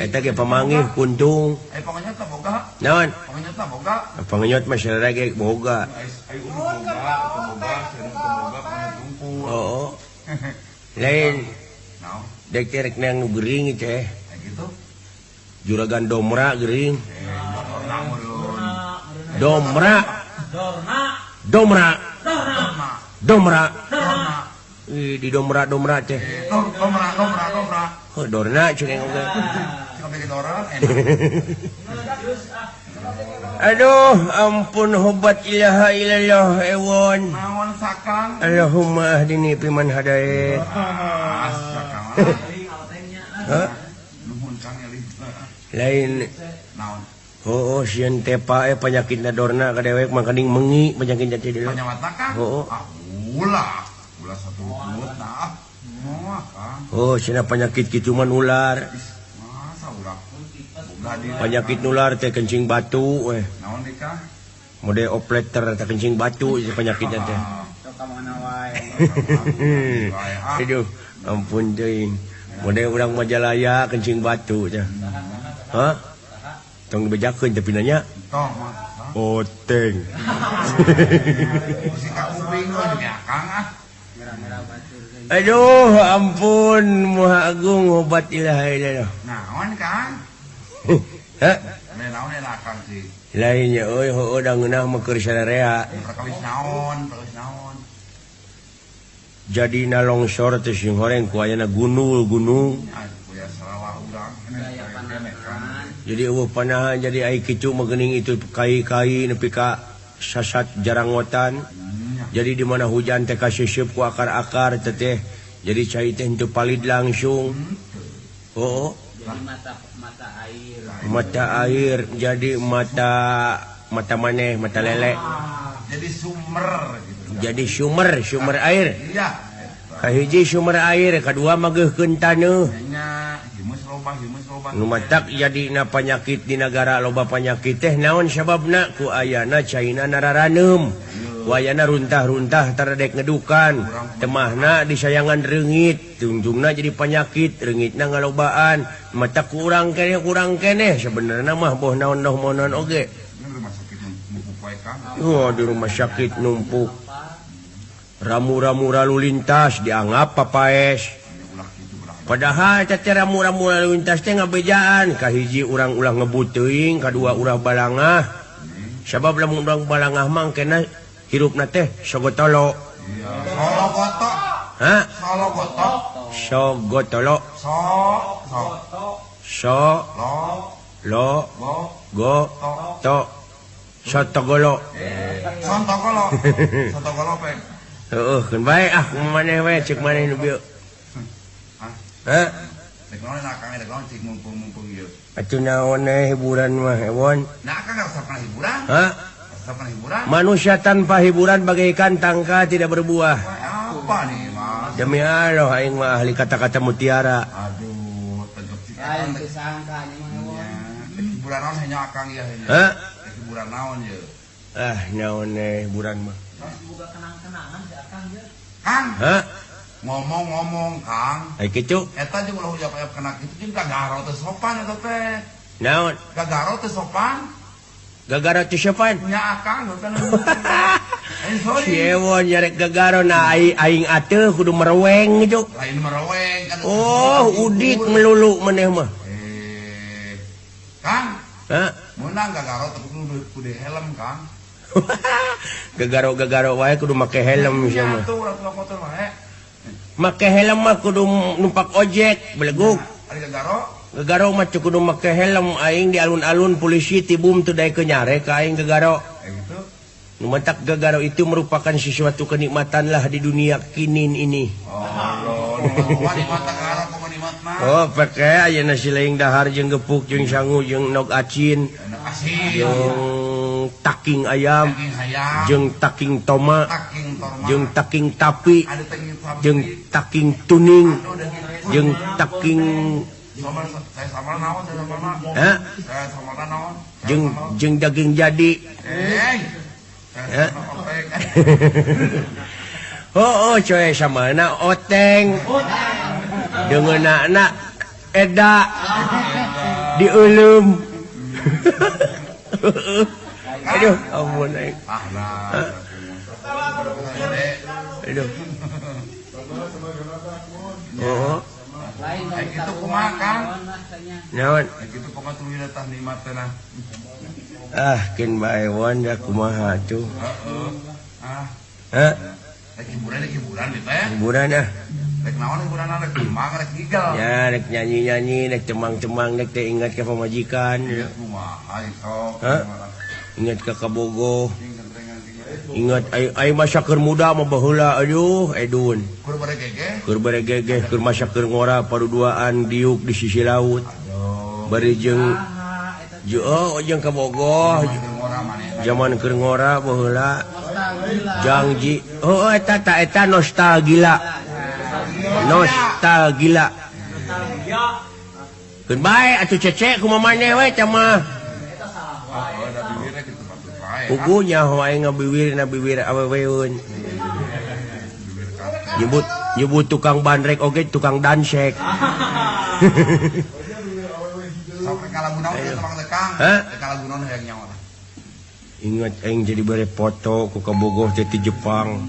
eta ge pamanggih kuntung pokoknya teu boga naon pokoknya teu boga pangenyot mah sararea ge boga oh lain dek terek nang gering teh gitu juragan domra gering domra di domra teh domra oh dorna cing oge sampai ke doran enak. Aduh, ampun hobat ilaha illallah ewon. Naon sakang? Allahumma ahdini piman hadaik. Sakang. Hah? Nuhun Kang Eli. Lain. Naon? Oh, sieun tepa penyakit nadorna ka dewek mangkaning mengi penyakit jati deuleu. Penyawatna Kang? Oh. Ulah. Ulah satu bulut nah. Moal Kang. Oh, cenah penyakit kitu man ular. Masa ulah. Boga di Penyakit nular teh kencing batu we. naon deui Kang? Mode opleter teh kencing batu ieu penyakitnya teh. Aduh, ampun teuing. Mode urang Majalaya kencing batu teh. Hah? Tong bejakeun tapi nanya. Tong mah. Oteng. Si Kang Uping ya Kang ah. Aduh, ampun, Maha Agung obat ilaha illallah. Naon Kang? Hah? Naon enak Kang sih. Lainnya euy heueuh da ngeunah mah keur sadarea. Perkawis naon, perkawis naon. Jadi na longsor teh sing horeng ku ayana gunung. Ya salah urang. Jadi eueuh panahan jadi ai kicu mah geuning itu kai-kai nepi ka sasat jarangotan. Jadi di mana hujan teh kaseup ku akar-akar teh. Jadi cai teh henteu palid langsung. Oh. Mata air jadi mata maneh mata lele. Jadi sumber gitu. Jadi sumber air. Iya. Kahiji sumber air, kadua mageuhkeun taneuh. Nya himus loba. Nu matak jadina penyakit di negara loba penyakit teh naon sababna ku ayana caina nararaneum. Ku ayana runtah-runtah taradek ngedukan. Temahna disayangan reungit, tunjungna jadi penyakit, reungitna ngalobaan. Matak kurang keneh sebenarnya mah boh naon-naon monon oge. Ini rumah sakit numpuk wae Kang. Oh, di rumah sakit numpuk. Ramu-ramu lalu lintas dianggap papaes. Ulah kitu ulah. Padahal teh ramu-ramu lalu lintas teh ngabejaan. Kahiji urang ulah ngebut teuing, kadua ulah balangah. Sabab lamun urang balangah mah kena hirupna teh sogotolo. Iya. Solo gotok. Hah? Solo gotok. Sogotolo. So lo go to sotogolo. Sontogolo. Sontogolo pe. Heeh, keun bae ah maneh we ceuk maneh nu bieu. Hah? Dek naon enak Kang, dek naon cik mumpung ieu. Atuh naon hiburan mah ewon. Nah Kang resepna hiburan. Hah? Resepna hiburan. Manusia tanpa hiburan bagaikan tangka tidak berbuah. Apa nih Mas? Demi Allah aing mah ahli kata-kata mutiara. Aduh, tegep sih Lain Kang. disangka nya mah eueuh. Dek hiburan naon hanya Kang ya ini. Hah? Dek hiburan naon ye. Ah, naon hiburan mah. Boga kenang-kenangan si Akang ge. Kang, Hah? ngomong-ngomong Kang. Ai kitu. Eta jeung ulah ujab-ujab kena kitu jeung gagaro teh sopan eta teh. Naon? Gagaro teh sopan. Gagara teh sopan. Nya Akang teh. Aing sorry. Siewon nyarek gagaro na aing ateuh kudu mereweng gitu. Lain mereweng kan. Oh, udik melulu maneh mah. Kang, Hah? menang gagaro teh kudu helm Kang. Gagaro-gagaro wae kudu make helm sia mah. Atuh urang motor wae. Make helm mah kudu numpak ojek, beleguk. Ari gagaro Gagaro mah teu kudu make helm, aing di alun-alun polisi tibum teu dae nyare ka aing gagaro. gitu. Nu matak gagaro itu merupakan sesuatu kenikmatan lah di dunia kinin ini. Oh, nikmat gagaro kumaha nikmat mah. Oh, pake ayeuna sileing dahar jeung gepuk jeung sangu jeung nog acin Enak asin. jeung taking ayam Daging hayam. jeung taking toma Taking torma. jeung taking tapi ada taking sapi. jeung taking tuning Aduh, daging. jeung taking Saya sama naon saya sama naon. Hah? Saya sama naon. jeung daging jadi. Saya sama opek. Oh, coy samana oteng. Deungeunana eda dieulem. Aduh, ampun aing. Ah lah. Aduh. Oh, Lain Kayak gitu kumaha Kang? naon? Kayak gitu kumaha tuluy tah nikmat teh nah. Ah, kin bae wan da kumaha tuh. Heeh. Ah, Hah? hiburan teh. Hiburan ah. Rek naon hiburan rek cemang rek gigal. Ya, nek nyanyi-nyanyi, nek cemang-cemang, nek teh ingat ke pamajikan. Ya. Kumaha sok. Hah? Ingat ke kabogoh. Ingat ai masa keur muda mah baheula aduh edun. Kur bare gege. Keur bare gegeh keur masa keur ngora paruduaan diuk di sisi laut. Bari jeung jeung kabogoh. Zaman keur ngora baheula. Janji. Oh eta nostalgia. Nostalgia. Keun bae atuh cece kumaha maneh we camah. Pugunya wae ngabiwir aweweun. Nyebut tukang bandrek oge tukang dansek. Sok kalagu naon teh mang lekang. Kalagu naon hayang nyawa. Ingat aing jadi bare foto ku kabogoh teh ti Jepang.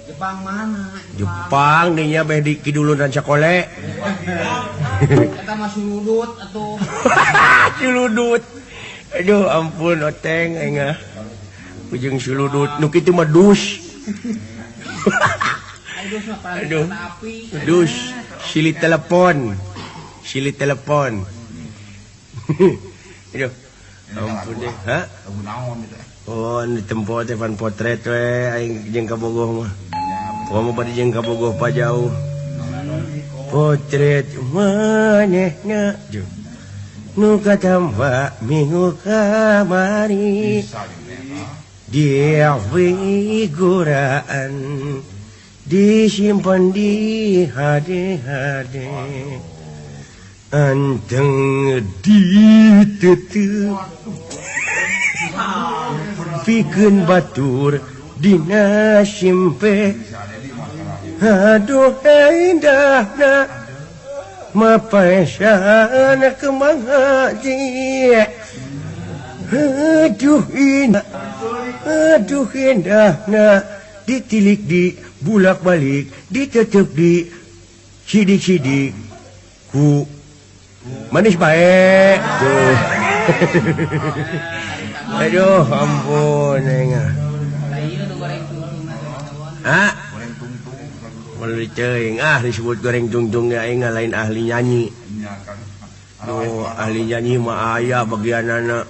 Jepang mana? Jepang dinya beh di kidulun dan sakole. Kita mah suludut atuh. Suludut. Aduh ampun oteng aing ah. Ujung suludut nu kitu mah dus. Aduh. Dus silih telepon. Aduh. Ampun deh. Hah? Lagu naon gitu. Oh, di tempo teh pan potret we aing jeung kabogoh mah. Wah mah bade jeung kabogoh pa jauh. Potret manehna jeung nu katamba minggu kamari. Dia figuraan disimpan di HD. Anteng ditutup pikeun batur dina simpe. Aduh indahna mapaesana kemang haji. Aduh indahna ditilik di bulak balik ditetep di sidik-sidik ku manis baik tuh. Aduh ampun enggak. Ah meuli teuing disebut goreng tungtung ya aing lain ahli nyanyi. Tuh ahli nyanyi mah aya bagianana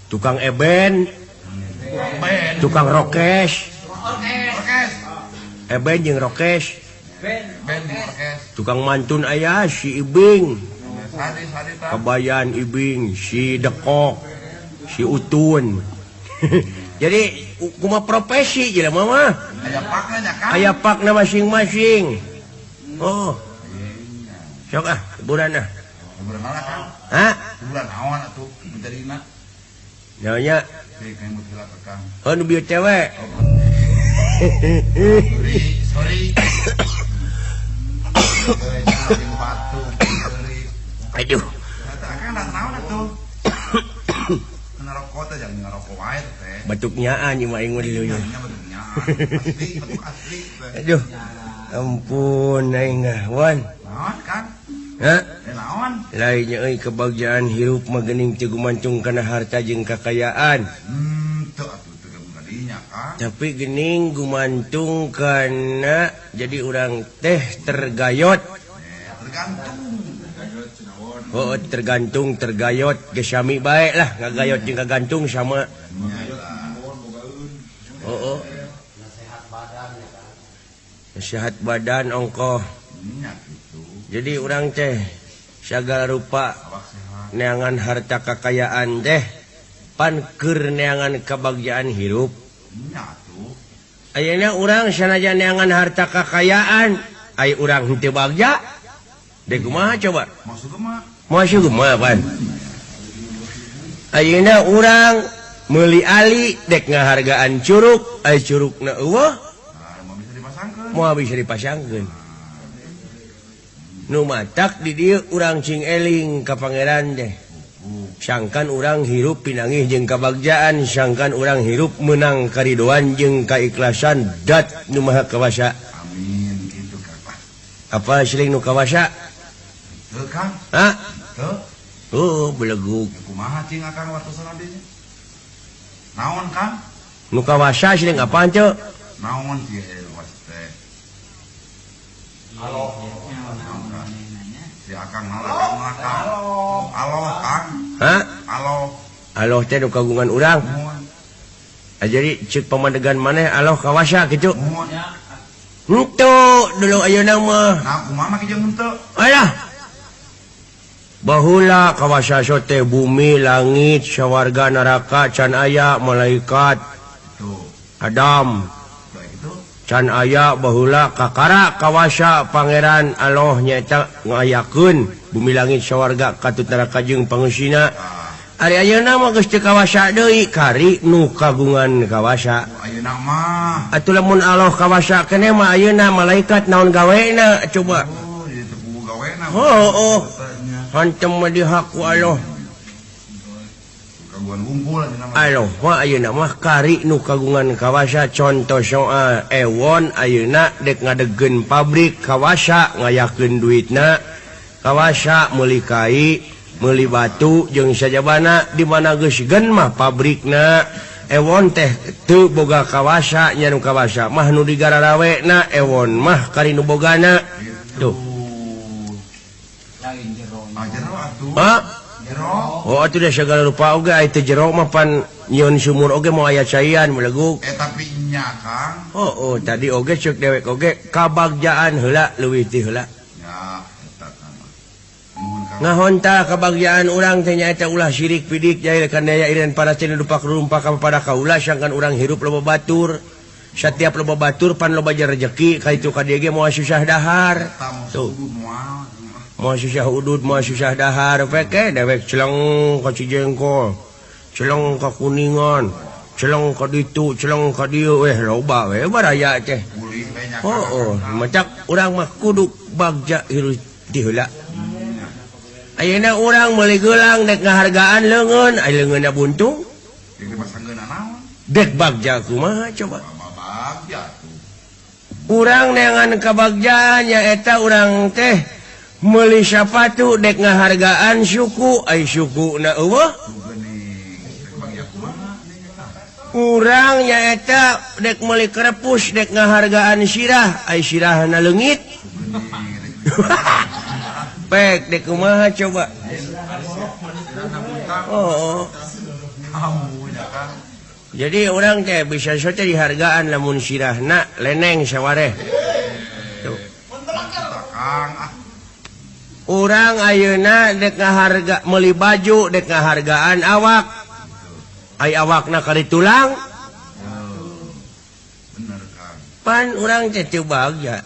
tukang eben, tukang rokes. Eben jeung rokes. Tukang mantun ayah si Ibing, Kabayan Ibing, si Dekok, si Utun. Jadi kuma profesi je lah mama. Aya pakna masing-masing. Oh, sok hiburan Hiburan mana kan? Hah? Hiburan naon atuh menterina? Nanya. Kayak mutiara tekang. Oh, nu bieu cewek. Sorry. Aduh. Kan naon atuh? Kena rokok teh jangan ngarokok wae teh. Batuk nyaan ieu mah aing mah diluyu. Asli. Aduh. Ampun aing wan. Naon kan? Hah? Naon? Lain euy kebahagiaan hirup mah geuning teu gumantung kana harta jeung kakayaan. Teu atuh teu gadinya kan. Tapi geuning gumantung kana jadi urang teh tergayot. Tergantung. Oh, tergayot ge sami bae lah, ngagayot jeung kagantung sama. Oh. Sehat badan ongkoh. Jadi urang teh sagala rupa neangan harta kakayaan teh pan keur neangan kebahagiaan hirup. Ayeuna urang sanajan neangan harta kakayaan, ai urang henteu bagja. Dek kumaha coba? Maksud kumaha pan? Ayeuna urang meuli ali dek ngahargaan curug, ai curugna eueuh. Moal bisa dipasangkeun. Nu matak di dieu urang cing eling ka pangeran teh. Sangkan urang hirup pinangih jeung kabagjaan, sangkan urang hirup menang karidoan jeung kaikhlasan dat nu maha kawasa. Amin gitu Kang. Apa siling nu kawasa? Teu Kang. Hah? Teu. Oh, beleguk. Kumaha cing akang wartosan abdi? Naon Kang? Nu kawasa siling apaan teu? Naon teh was teh? Halo. Si Akang nalakang. Halo, Kang. Hah? Halo. Aloh teh nu kagungan urang. Jadi cek pamandegan maneh aloh kawasa kitu. Henteu dulu ayeuna mah. Nah, kumaha ki jeung henteu? Alah. Bahula kawasa teh bumi, langit, sawarga, neraka, can aya malaikat. Tuh. Adam. Baik itu. Can aya bahula kakara kawasa pangeran Allah nyaeta ngayakeun bumi langit sawarga katut neraka jeung pangeusina. Ari ayeuna mah geus teu kawasa deui kari nu kagungan kawasa. Ayeuna mah. Atuh lamun Allah kawasa keneh mah ayeuna malaikat naon gawena coba. Oh, ieu teh kudu gawena. Oh. Hantem mah dihaku Allah. Kaguan wungkul ayeuna mah. Allah mah ayeuna mah kari nu kagungan kawasa contoh soal ewon ayeuna dek ngadegen pabrik kawasa ngayakeun duitna. Kawasa meuli kai, meuli batu jeung sajabana di mana geus gen mah pabrikna. Ewon teh teu boga kawasa nya nu kawasa mah nu digararaweuna ewon mah kari nu bogana. Tuh. Lain jero. Ah, jero atuh. Ha? Jero. Oh atuh da sagala rupa oge aya teh jero mah pan nyeun sumur oge mau aya caian meleguk. Tapi nya, Kang. Oh tadi oge ceuk dewek oge kabagjaan heula leuwih ti heula. Ya, eta kan. Nuhun Kang. Ngahonta kabagjaan urang teh nyaeta ulah syirik pidik jahil kana daya ireun para cenah dupak rumpa pada kaula sangkan urang hirup loba batur. Setiap loba batur pan loba rezeki ka itu ka dieu ge moal susah dahar. Tuh. Moal susah udud, moal susah dahar peke dewek celeng ka Cijengkol. Celeng ka Kuningan. Celeng ka ditu, celeng ka dieu loba we baraya teh. Ulih we nya. Oh, macak urang mah kudu bagja hirup ti heula. Ayeuna urang meuli geulang dek ngahargaan leungeun, aya leungeunna buntung. Jadi pasanggeuna naon? Dek bagja kumaha coba? Bagja tuh. Urang neangan kabagjaan nyaeta urang teh meuli sapatu dek ngahargaan suku, ai sukuna eueuh. Bagja kumaha? Urang nyaeta dek meuli krepus dek ngahargaan sirah, ai sirahna leungit. Pek dek kumaha coba? Oh. Kamu nya Kang. Jadi orang teh bisa sote dihargaan lamun sirahna leneng sawareh. Tuh. Kang, Urang ayeuna dek ngaharga meuli baju dek ngahargaan awak. Ai awakna kari tulang. bener Kang. Pan urang teh teu bagja.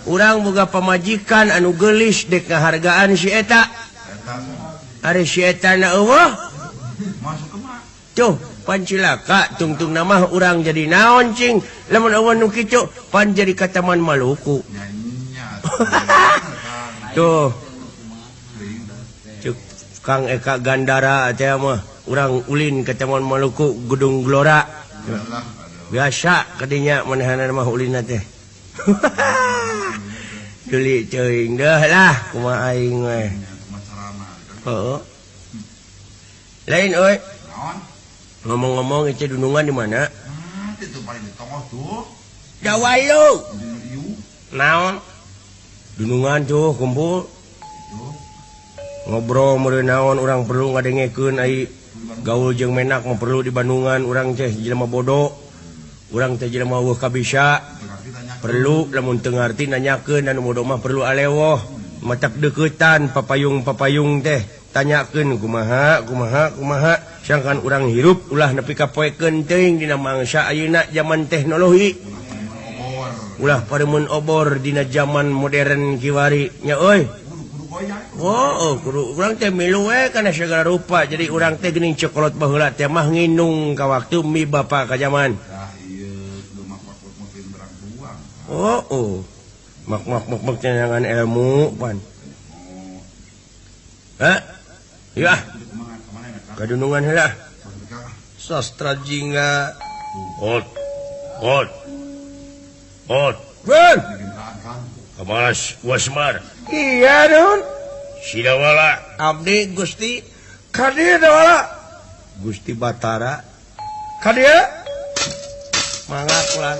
Urang boga pamajikan anu geulis dek ngahargaan si eta. Eta Ari si eta na eueuh. masuk ke mah. Tuh, pan cilaka tungtung nama urang jadi naon cing. Lamun eueuh nu kitu pan jadi ka Taman Maluku. Nyanyinya. Tuh. Cuk Kang Eka Gandara teh mah urang ulin ke Taman Maluku Gedung Gelora. Biasa kadinya manehana mah ulina teh. Deuli ceuing deuh lah kumaha aing we. Heuh. Lain euy. Naon? Ngomong-ngomong ieu dunungan di mana? Itu paling di tongos tuh. Jawayu. Di ieu. Naon? Dunungan tuh kumpul. Ngobrol meureun naon urang perlu ngadengekeun ai gaul jeung menak mah perlu di Bandungan urang teh jelema bodoh. Urang teh jelema weuh kabisa. Perlu lamun teu ngarti nanyakeun anu bodoh mah perlu alewoh. Matak deuketan papayung-papayung teh tanyakeun kumaha sangkan urang hirup ulah nepi ka poekeun teuing dina mangsa ayeuna zaman teknologi. Ulah paremun obor dina zaman modern kiwari nya euy. Oh, kudu urang teh milu we kana sagala rupa. Jadi urang teh geuning cokolot baheula teh mah nginung ka waktu mi bapa ka zaman. Oh. Mak cenangan ilmu pan. Hah? Ya. Kadunungan heula. Sastra jingga. Hot. Ben. Kamas Wasmar. Iya, Nun. Sidawala. Abdi Gusti. Kadia dawala. Gusti Batara. Kadia. Mangga kulan.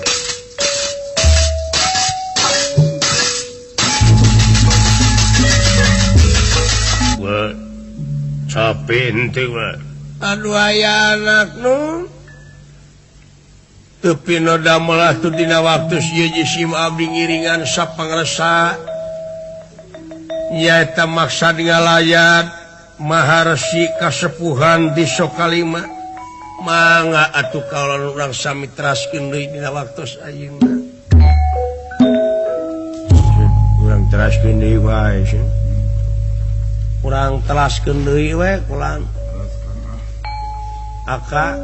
aduh aya anak nu tepi noda malah tuh dina waktu sim abdi ngiringan sapangresa nyaeta maksad ngalayat maharsi kasepuhan di Sokalima mangga atuh kalau urang sami teraskeun deui dina waktu ayeuna urang teraskeun deui wae urang telaskeun deui we kulan aka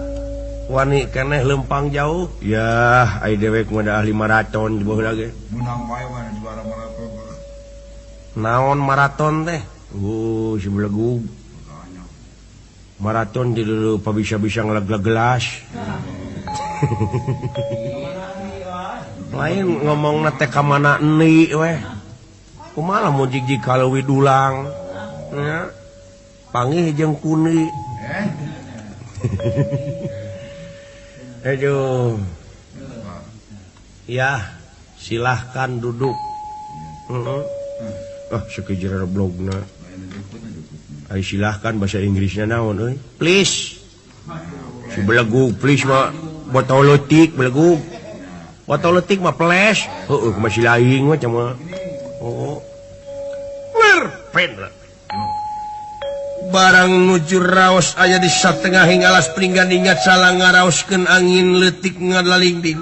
wani keneh lempang jauh ya ai dewek mah ahli maraton di bawah lagi menang wae juara maraton naon maraton teh si belegug maraton di dulu bisa-bisa ngelag gelas lain ngomong nate kamana eni weh kumaha mau jig-jig kalewi dulang ya pangih jeung kuni aduh ya silahkan duduk sekejar blogna ay silahkan bahasa Inggrisnya naon euy please si belegug please mah botol leutik belegug botol leutik mah flash heueuh masih lain mah cuma pen barang nuju raos aya di satengahing alas pringgan ingat salah ngaraoskeun angin leutik ngalalingding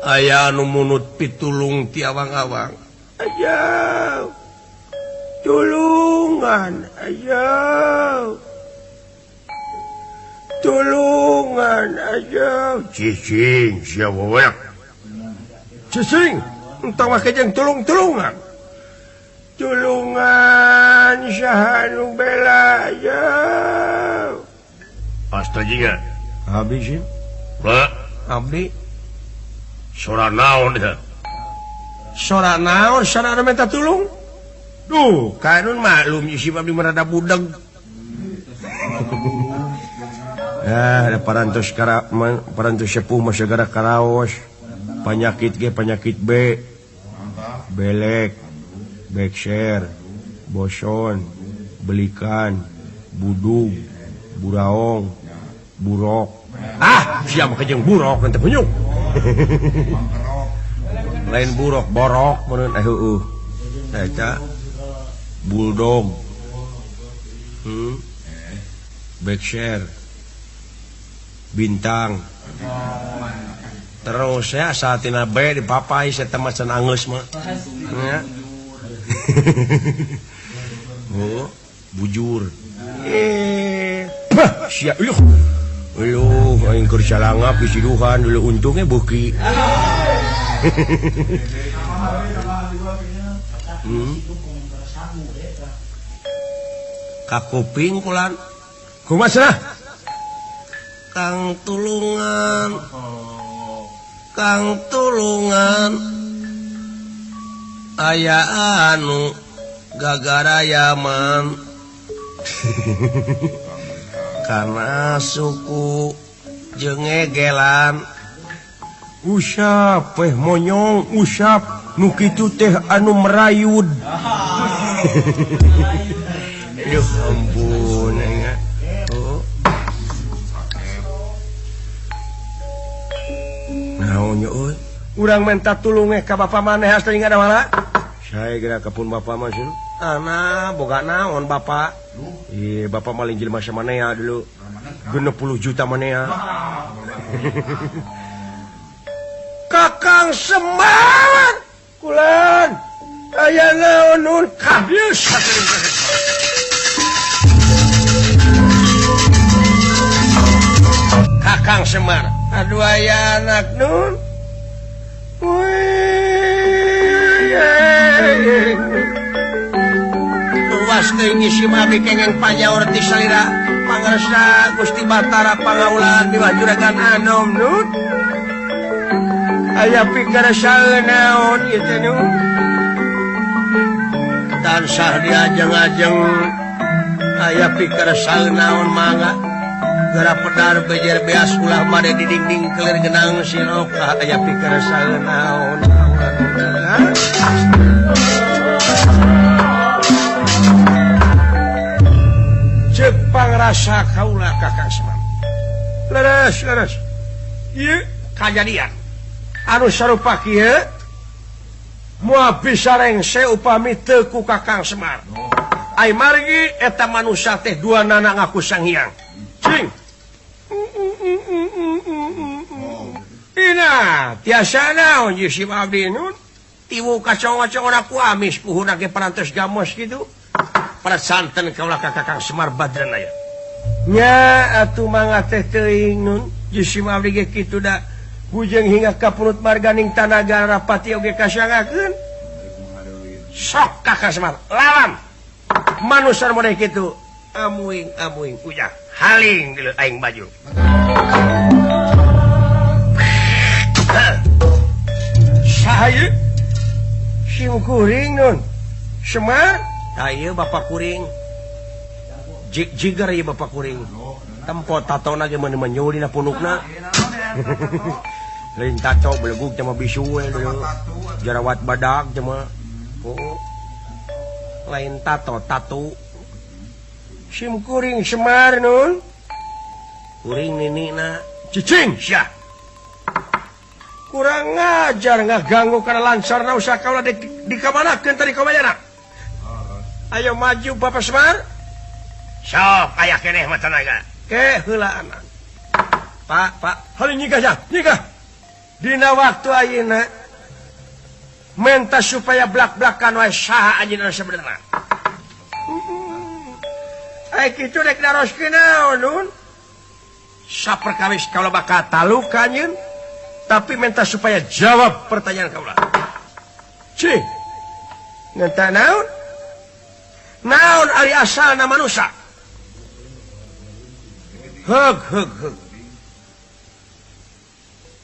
aya anu munut pitulung ti awang-awang aja tulungan aja cicing siapa banyak cicing entah make jeung tulungan sahanu bela aja astaga habis sih pak abdi sora naon ya sora naon sora minta tulung duh kanun maklum si abdi merada budeg ada parantos sepuh masyarakat karaos penyakit G penyakit B belek bekser boson belikan budug buraong burok siapa kejeng burok nanti punyuk lain burok borok menurut eta buldog bekser bintang terus ya saat ini B dipapai saya temasan angus mah ya bujur siap aing keur salangap disiduhan dulu untungnya buki kakuping kulan kumaha Kang tulungan aya anu gagara Yaman karena suku jengegelan usap monyong usap nu kitu teh anu merayud ya ampun naonnya euy urang minta tulung ka bapa maneh asli ngada mala saya geura ka pun bapa mah sun ana boga naon bapa ieu bapa mah linggil masa maneh dulu 60 juta maneh Kakang Semar kulan aya naon nun kabius Kakang Semar aduh aya anak nun luas teh ngisi mabi kengeng panyaur ti salira pangarsa Gusti Batara pangaulaan di Juragan Anom nun aya pikir saeun naon ieu teh nun tansah diajeng-ajeng aya pikir saeun naon mangga gara pedar bejer beas ulah made di dinding kelir genang siloka aya pikir saeun naon ngerasa kaulah Kakang Semar. Leres. Ieu kajadian anu sarupa kieu moal bisa rengse upami teu ku Kakang Semar. Ai margi eta manusia teh duanana ngaku Sang Hyang. Cing. Ina tiasa naon ieu si abdi nun tiwu kacong-kacong aku amis puhuna ge parantos gamos kitu. Para santen kaulah ka Kakang Semar Badran aya. Nya atuh mangga teh teuing nun ieu si abdi ge kitu da bujeng hingga ka perut marganing tanaga rapati oge kasangakeun. Sok Kakang Semar lawan. Manusia model kitu amuing ujah haling di aing baju. Saha sim kuring nun Semar ayo bapak kuring jigar ieu bapak kuring tempo tatona ge meuneu menyul dina punukna lain tato belegug cuma bisu we jerawat badak cuma lain tato sim kuring Semar nun kuring ninina cicing sia kurang ngajar ngaganggu karena lancar na usaha kaulah di kamanakeun tadi kamayana. Ayo maju Bapak Semar. Sok aya keneh mah tanaga. Ke heula anak. Pak, heuh nyigah. Dina waktu ayeuna menta supaya blak-blakan wae saha anjeunna sebenarnya. Ai kitu rek naroskeun naon nun? Saperkawis kaulah bakal taluk ka anjeun. Tapi minta supaya jawab pertanyaan kaulah. Cing. Ngenta naon? Naon ari asalna manusia? Heug.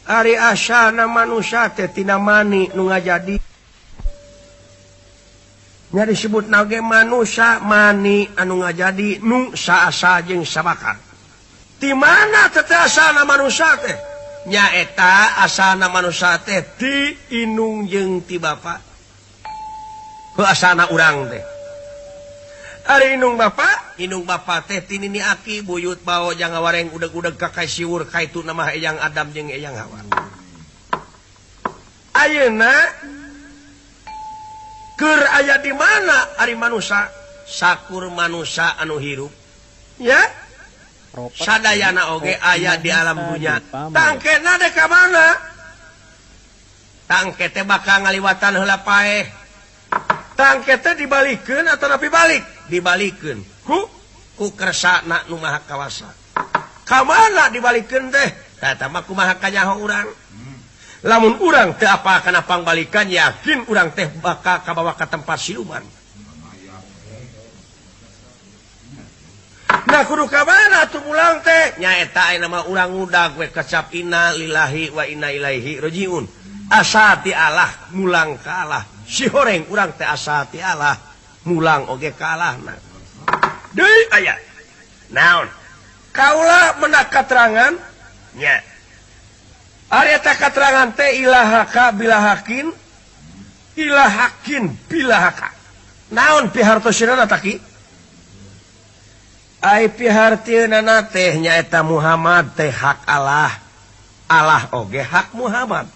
Ari asalna manusia teh tina mani nu ngajadi. Nya disebutna ge manusia mani anu ngajadi nu saasa jeung sabakan. Ti mana teh asalna manusia teh? Nyaeta asana manusia teh ti inung jeung ti bapa. Heuh asana urang teh. Ari inung bapa teh ti nini aki buyut bao jang ngawareng udeg-udeg ka kai siwur kaitu nama Eyang Adam jeung Eyang Hawa. Ayeuna keur aya di mana ari manusia? Sakur manusia anu hirup. Ya? Sadayana oge aya di alam dunya. Tangkena de ka mana? Tangke teh bakal ngaliwatan heula paeh. Tangke teh dibalikeun atau nepi balik? Dibalikeun. Ku kersana nu maha kawasa. Ka mana dibalikeun teh? Eta mah kumaha kanyaho urang. Lamun urang teu apa kana pangbalikan yakin urang teh bakal kabawa ka tempat siluman. Nah kudu ka mana atuh mulang teh? Nyaeta aya nama urang ngudag we kecap inna lillahi wa inna ilaihi rajiun. Asa ti Allah mulang ka Allah. Si horeng urang teh asa ti Allah mulang oge ka Allahna. Deui aya. Naon? Kaula menak katerangan nya. Ari eta katerangan teh ilahaka bilahakin ilahakin bilahaka. Naon pihartosieunana taki? Ai pihartieunana teh nyaeta Muhammad teh hak Allah. Allah oge hak Muhammad.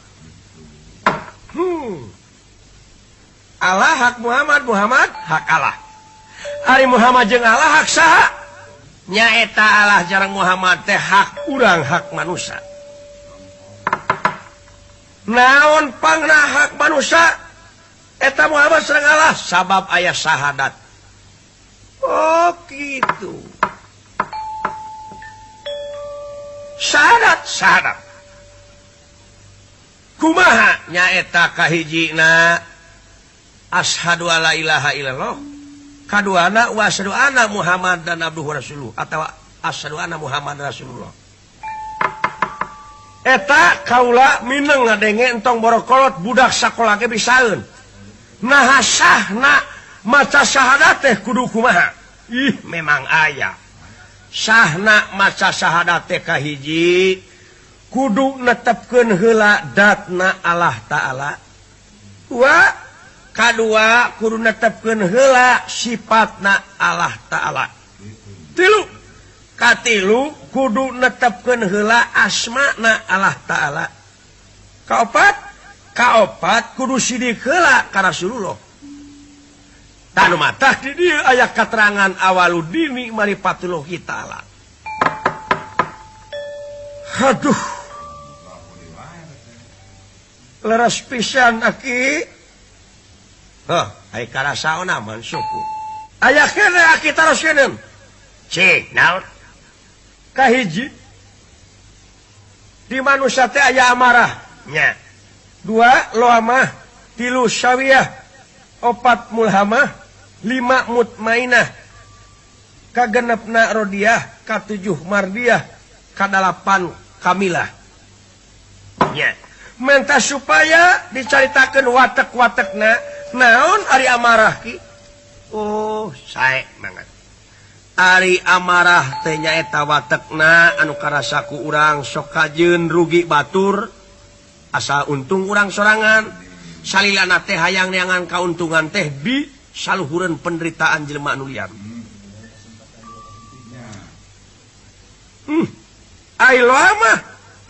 Allah hak Muhammad, Muhammad hak Allah. Ari Muhammad jeung Allah hak saha? Nyaeta Allah jarang Muhammad teh hak urang hak manusia. Naon pangna hak manusia? Eta Muhammad sareng Allah sabab aya syahadat. Oh gitu. Syahadat. Kumaha nyaeta kahijina asyhadu alla ilaha illallah. Kaduana wa asyhadu anna Muhammadan abduhu rasuluh atawa asyhadu anna Muhammadan rasulullah. Eta kaula mineng ngadenge entong borokolot budak sakola ge bisaeun. Nah sahna maca syahadat teh kudu kumaha? Ih memang aya. Sahna maca syahadat teh kahiji kudu netepkeun heula datna Allah Ta'ala. Kadua kudu netepkeun heula sifatna Allah Ta'ala. 3 katilu kudu netepkeun heula asmana Allah Ta'ala. Kaopat kudu sidik heula ka Rasulullah. Tanu matah di dieu aya katerangan awaludini marifatullahi ta'ala. Aduh. Leres pisan aki. Ai karasaona man suku. Aya kene aki taros kene. Cek naon? Kahiji. Di manusia teh aya amarah. Nya. 2 loamah, 3 syawiyah, 4 mulhamah, 5 mutmainah, kagenepna rodiyah, ka7 mardiyah, ka8 kamilah. Nya. Menta supaya dicaritakeun watek-watekna naon ari amarah ki? Oh, sae banget. Ari amarah teh nyaeta watekna anu karasa ku urang sok kajeun rugi batur asal untung urang sorangan. Salilana teh hayang neangan kauntungan teh di saluhureun penderitaan jelema anu liar.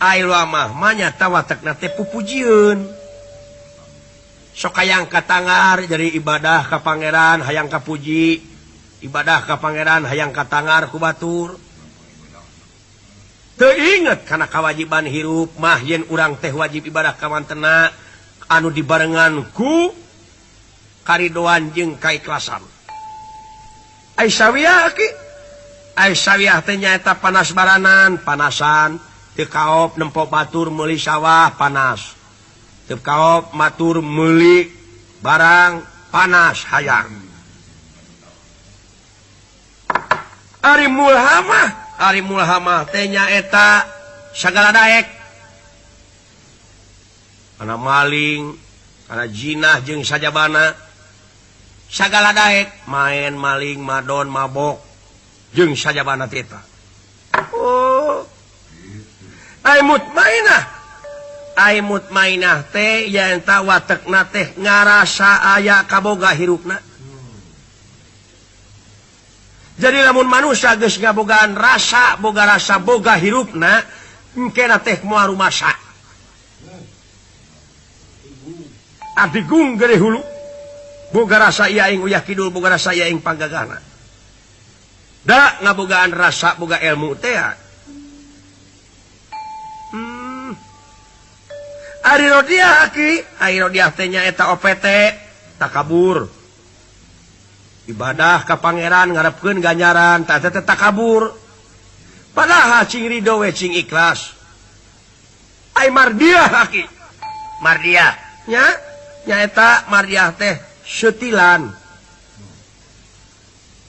Ailo amah manyata watekna teh pupujieun. Sok hayang katangar jadi ibadah ka pangeran hayang kapuji, ibadah ka pangeran hayang katangar ku batur. Teu inget kana kawajiban hirup mah yen urang teh wajib ibadah ka mantena anu dibarengan ku karidoan jeung kaikhlasan. Aisyawiyah teh nyaeta panas baranan, panasan. Teu kaop nempo batur meuli sawah panas. Teu kaop matur meuli barang panas hayang. Ari mulhamah teh nyaeta sagala daek. Kana maling, kana jinah jeung sajabana. Sagala daek main maling, madon, mabok jeung sajabana teh eta. Oh. Ai mutmainah teh yen ta watekna teh ngarasa aya kaboga hirupna. Jadi lamun manusia geus ngabogaan rasa, boga hirupna, engkena teh moal rumasa. Abdi gung gede hulu. Boga rasa ieu aing uyah kidul, boga rasa ieu aing panggagana. Da ngabogaan rasa, boga ilmu teh. Ari rodiah teh nyaeta OPT takabur. Ibadah ka pangeran ngarepkeun ganjaran tah teh takabur. Padahal cing ridho we cing ikhlas. Ai mardiyah aki. Mardiyah nya nyaeta mardiyah teh setilan.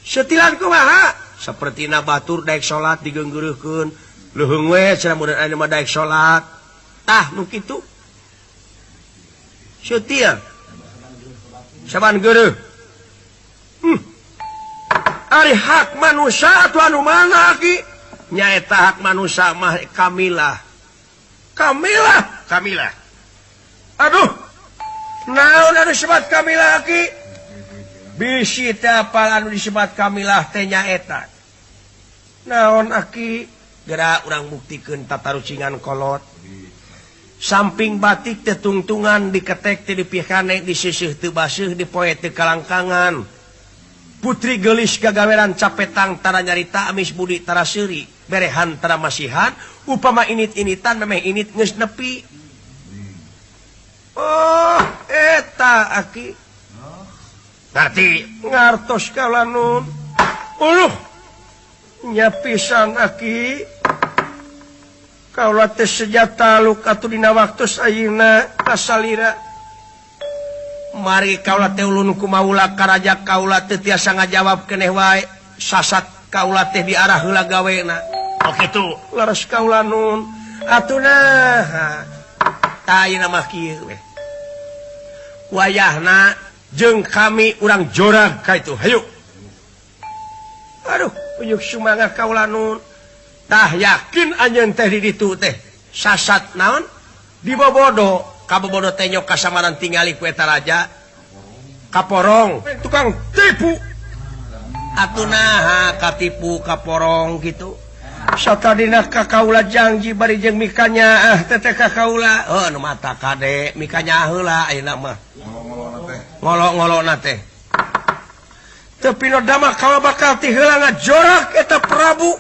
Setilan kumaha? Sapertina batur daek salat digeunggeureukkeun. Leuheung we cenah mun aya mah daek salat. Tah nu kitu. Setia saban geureuh. Ari hak manusia atuh anu mana ki? Nyaeta hak manusia mah kamilah. Aduh. Naon anu disebut kamilah ki? Bisi teh apal anu disebut kamilah teh nyaeta. Naon aki? Geura urang buktikeun tatarucingan kolot. Samping batik teh tungtungan diketek teh dipihane disisih teu baseuh dipoe teu kalangkangan. Putri geulis gagaweran capetang tara nyarita amis budi tara seuri berehan tara masihan upama init-initan memeh init geus nepi. Oh eta aki ngarti ngartos kalanun nya pisan aki. Kaula teh sejata luk atuh dina waktos ayeuna kasalira. Mari kaula teh ulun ku maula karaja kaula teh tiasa ngajawab keneh wae. Sasat kaula teh diarah heula gawena. Oh kitu. Laras kaula nun. Atuna. Tah ayeuna mah kieu we. Wayahna jeung kami urang jorag ka itu. Hayu. Aduh, uyuk sumangga kaula nun. Tah yakin anjeun teh di ditu teh sasat naon dibobodo kabobodo teh nyok kasamaran tingali ku eta raja kaporong tukang tipu atuh naha katipu kaporong gitu Satadina Kaula janji bari jeung mikanya teteh Kaula mata kade mikanya heula ayeuna mah ngolok-ngolokna teh tapi no dama kaula bakal ti heula ngajorak eta Prabu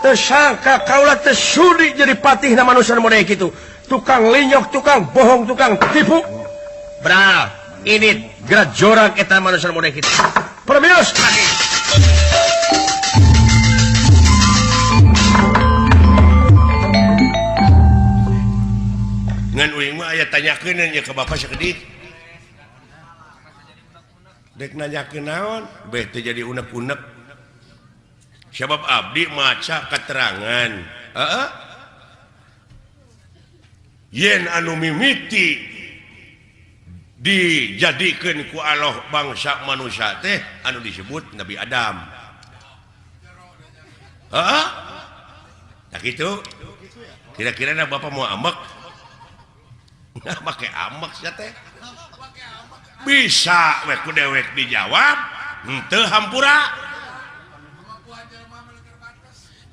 teu sangka kaula teu sudi jadi patihna manusia model kitu tukang linyok tukang bohong tukang tipu bral ini gerak jorak eta manusia model kitu permios lagi ngan uing mah aya tanyakeun nya ka bapak sakedik dek nanyakeun naon beh teu jadi unek-unek sabab abdi maca keterangan heeh yen anu mimiti dijadikeun ku Allah bangsa manusia teh anu disebut Nabi Adam heeh tak kitu kira-kira bapak mau ambek pakai ambek sia teh bisa we ku dewek dijawab henteu hampura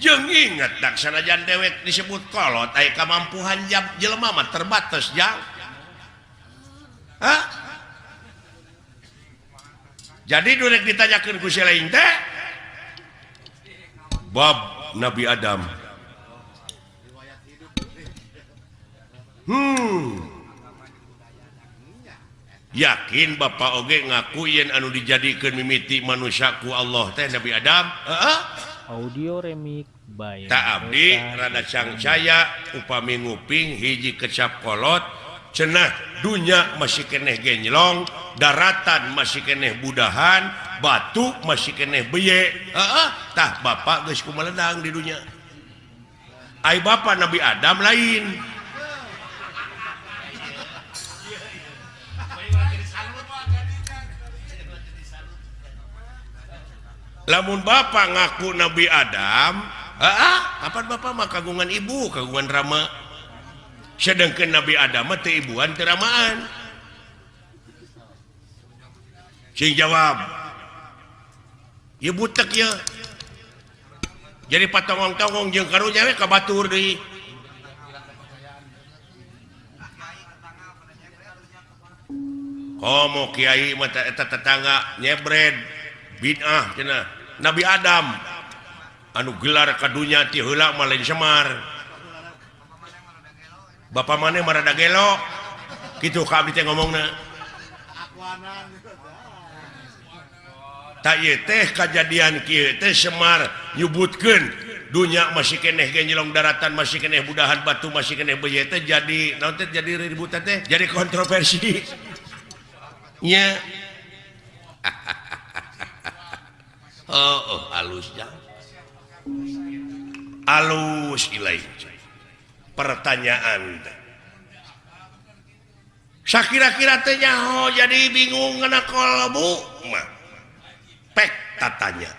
jeung inget dak sanajan dewek disebut kolot aya kamampuhan jelema mah terbatas jang hah jadi durek ditanyakeun ku si lain teh bab Nabi Adam yakin bapak oge ngaku yen anu dijadikeun mimiti manusia ku Allah teh Nabi Adam Audio remix by tak abdi rada cangcaya upami nguping hiji kecap kolot cenah dunya masih keneh genjlong daratan masih keneh budahan batu masih keneh beye tah bapak geus kumaledang di dunya ai bapak Nabi Adam lain lamun bapak ngaku Nabi Adam kapan bapak mah kagungan ibu kagungan rama sedangkan Nabi Adam mah teu ibuan teu ramaan sing jawab ieu butek ya jadi patongong-tongong jeung karunya we ka batur deui komo kiai mah eta tetangga nyebred bid'ah cenah Nabi Adam anu gelar kadunya ti heula mah lain Semar bapak maneh marada gelo kitu ka abdi teh ngomongna ta ieu teh kajadian kieu teh Semar nyebutkeun dunya masih keneh genjlong daratan masih keneh budahan batu masih keneh beye teh jadi naon teh jadi ributan teh jadi kontroversi nya halus jang halus ilai pertanyaan sakira-kira teh nyaho jadi bingung ngana kolbu mah pek tatanya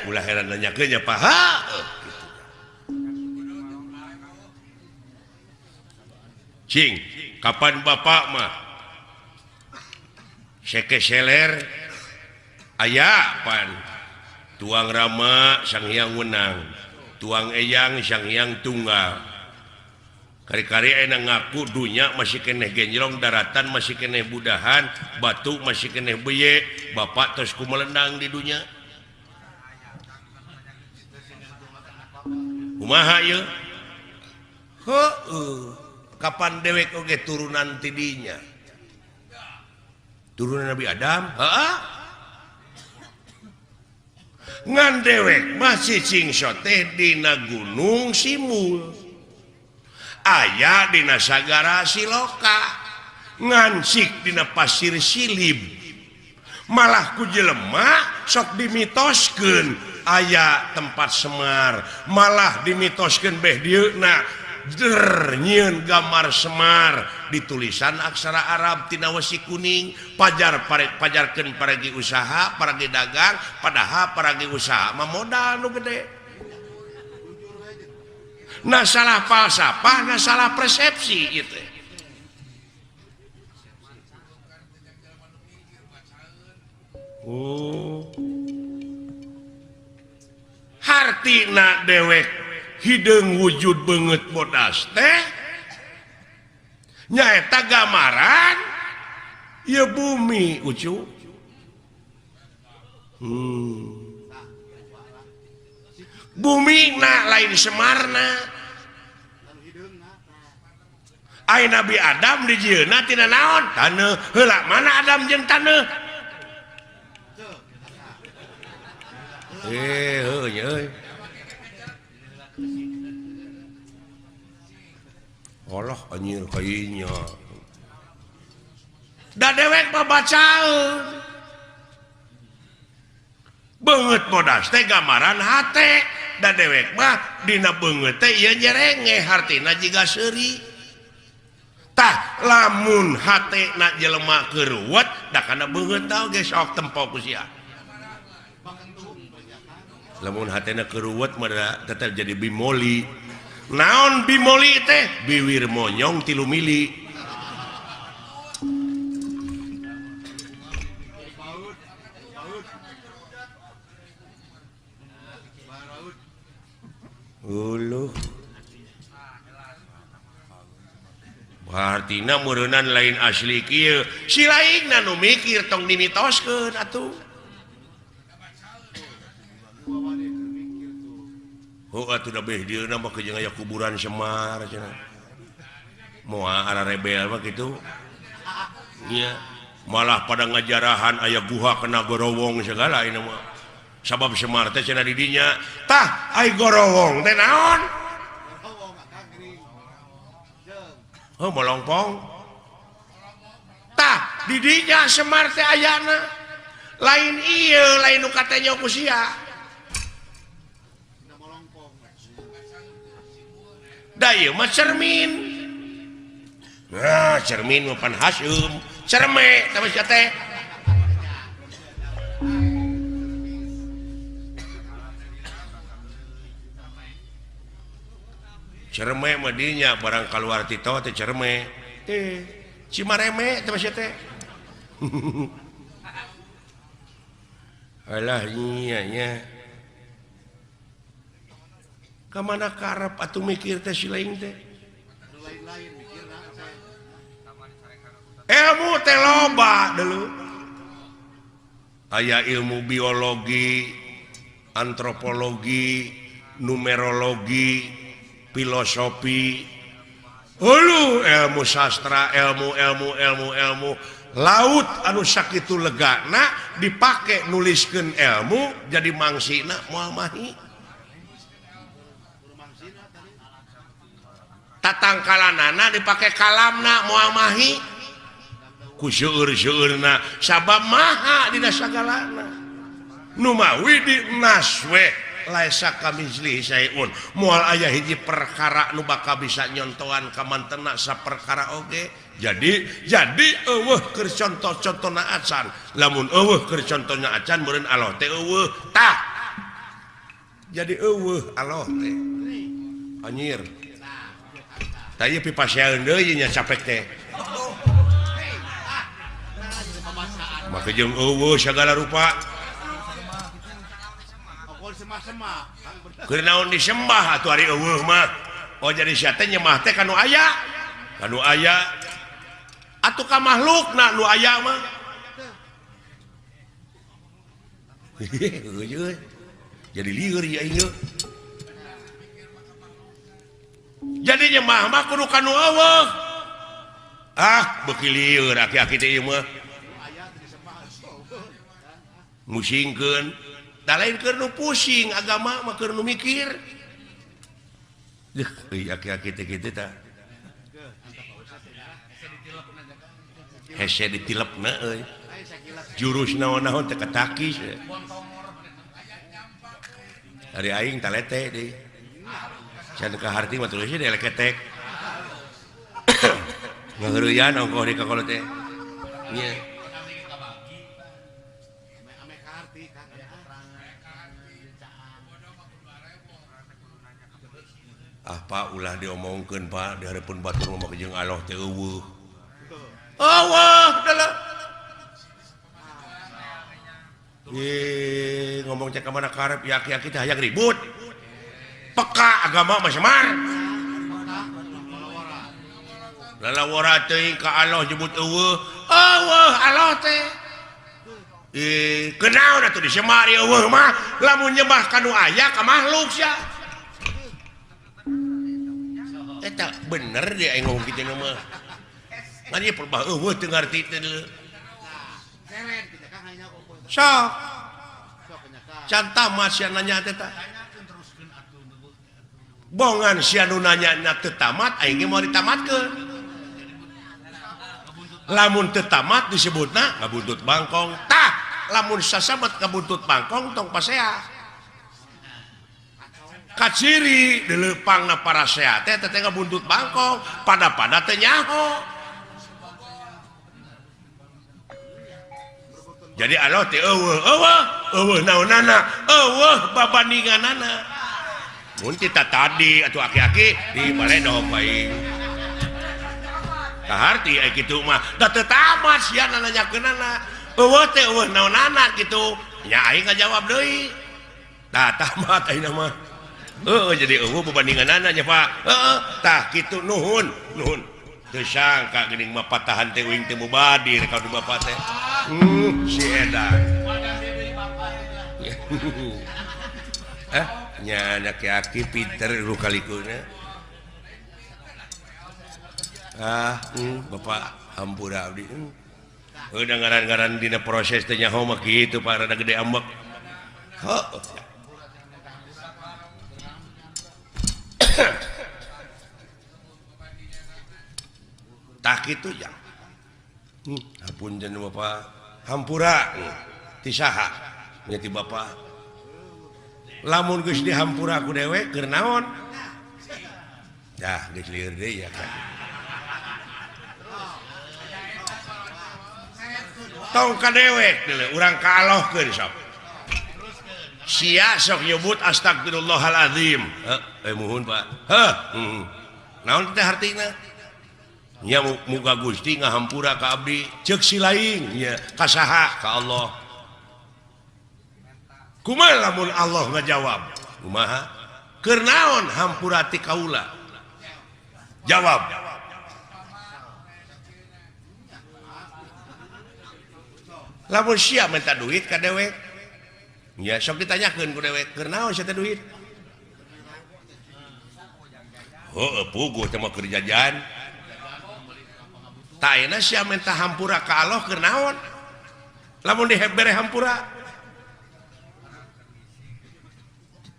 ulah heran nanyakeun nya paha cing kapan bapak mah seke seler aya pan tuang rama sang hyang wenang tuang eyang sang hyang tunggal kari-kari aya ngaku dunya masih keneh genjlong daratan masih keneh budahan batu masih keneh beye bapak terus kumelendang di dunya kumaha ieu kapan dewek oge turunan ti dinya turunan Nabi Adam ngan dewek masih cingso teh dina gunung Simul aya dina sagara Siloka ngancik dina pasir Silib malah ku jelema sok dimitoskeun aya tempat Semar malah dimitoskeun beh dieuna nyieun gambar Semar ditulisan aksara Arab tina wesi kuning pajarkeun paragi usaha paragi dagang padahal paragi usaha mah modal nu gede nah salah falsafah nah salah persepsi itu hartina dewek hidung wujud banget bodas teh nyaeta gambaran ya bumi ucu bumi lain Semarna ai Nabi Adam di jieuna tina naon taneuh heula mana Adam jeung taneuh euy Allah anjir kayaknya da dewek babacaeun beungeut bodas teh gambaran hate da dewek mah dina beungeut teh ieu nyerenge hartina jiga seuri tah lamun hate na jelema keuruwet da kana beungeut tah ge sok tempo ku sia lamun hatena keuruwet mah tetep jadi bimoli naon bimoli teh biwir monyong 3 mili artina meureunnan lain asli kieu si laingna nu mikir tong dimitoskeun atuh atuh da beh dieuna mah kejeung aya kuburan Semar cenah moal ara rebel mah kitu nya malah pada ngajarahan aya guha kena gorowong segala ini mah sabab Semar teh cenah di dinya tah ai gorowong teh naon molongpong tah di dinya Semar teh ayana lain ieu lain nu katanya ku sia da ieu mah cermin nah cermin mah pan Hasyum cerme tah sia teh cerme mah dinya barang kaluar tito teh cerme cimareme teh sia teh alah nya kamana karep atuh mikir teh si lain teh ilmu teh loba dulu aya ilmu biologi antropologi numerologi filosofi ilmu sastra ilmu laut anu sakitu legana dipake nuliskeun ilmu jadi mangsina moal mahi tatangkalanana dipake kalamna moal mahi ku seueur-seueurna sabab maha dina sagalana nu mawi di naswe laisa kamizli sayun moal aya hiji perkara nu bakal bisa nyontohan ka mantena saperkara oge jadi eueuh keur contoh-contohna acan lamun eueuh keur contohna acan meureun Allah teh eueuh tah jadi eueuh Allah teh anjir tah ieu pipasieun deui nya capek teh maka jeung eueuh sagala rupa keur naon disembah atuh ari eueuh mah oh jadi sia teh nyembah teh kanu aya atuh ka makhlukna nu aya mah jadi lieur ya ieu jadi nyembah mah kudu kanu eueuh beuki lieur aki-aki teh ieu mah musingkeun da lain keur nu pusing agama mah keur nu mikir aki-aki teh kitu tah hese ditilepna euy jurus naon-naon teh katakis ari aing talete deui can ka harti mah terus deui leketek ngaheureyan ongkoh di kakolo teh nya Pak ulah diomongkeun Pak di hareupeun batur mah jeung Allah teh eueuh. Allah ngomong cek mana karep yaki-yaki teh hayang ribut. Peka agama mah Semar. Lalawara teuing ka Allah nyebut eueuh. Eueuh Allah teh. Kenaon atuh di Semar eueuh mah lamun nyembah kanu aya ka makhluk sia. Eta bener dia aing ngomong kitu mah. Ngan ieu perbah eueuh teu ngarti teh. Sok. Can tamat sia nanya teh tah. Bongan sia nu nanya teu tamat aing ge mau ditamatkeun. Lamun teu tamat disebutna ngabuntut bangkong. Tah, lamun sasabat ngabuntut bangkong tong pasea. Kaciri dilepangna para sea teh teh ngabuntut bangkong, pada-pada teh nyaho. Jadi Allah teh eueuh naonana, eueuh babandinganana. Mun kita tadi atuh aki-aki di baledog bae. Kaharti aya kitu mah da teu tamat sia nanyakeunana. Eueuh teh eueuh naonana kitu. Nya aing ngajawab deui. Tah tamat ayeuna mah. Jadi eueuh babandinganana nya Pak. Tah kitu nuhun. Teu sangka geuning mah patahan teh uing teh mubadir ka Bapak teh. Si edan. Nya aki-aki pinter lu kalikuna. Bapak hampura abdi. Udah ngaran-ngaran dina proses teh nyaho mah kitu Pak rada gede ambek. Tak kitu ya. Apunten Bapak hampura ti saha nya ti Bapak. Lamun geus dihampura ku dewek keur naon? Dah geus lieur deui ya kan. Tong ka dewek deuleu urang kaalohkeun sok. Sia sok nyebut astagfirullahalazim. Muhun Pak. Naon teh artina? Nya muga Gusti ngahampura ka abdi ceuk si laing nya ka saha ka Allah. Kumaha lamun Allah ngajawab? Kumaha? Keur naon hampura ti kaula? Jawab. Lamun sia minta duit ka dewek. Ya sok ditanyakeun ku dewek, keur naon sia teh duit? Puguh teh mah keur jajan. Tah ayeuna sia minta hampura ka Allah keur naon? Lamun dibere hampura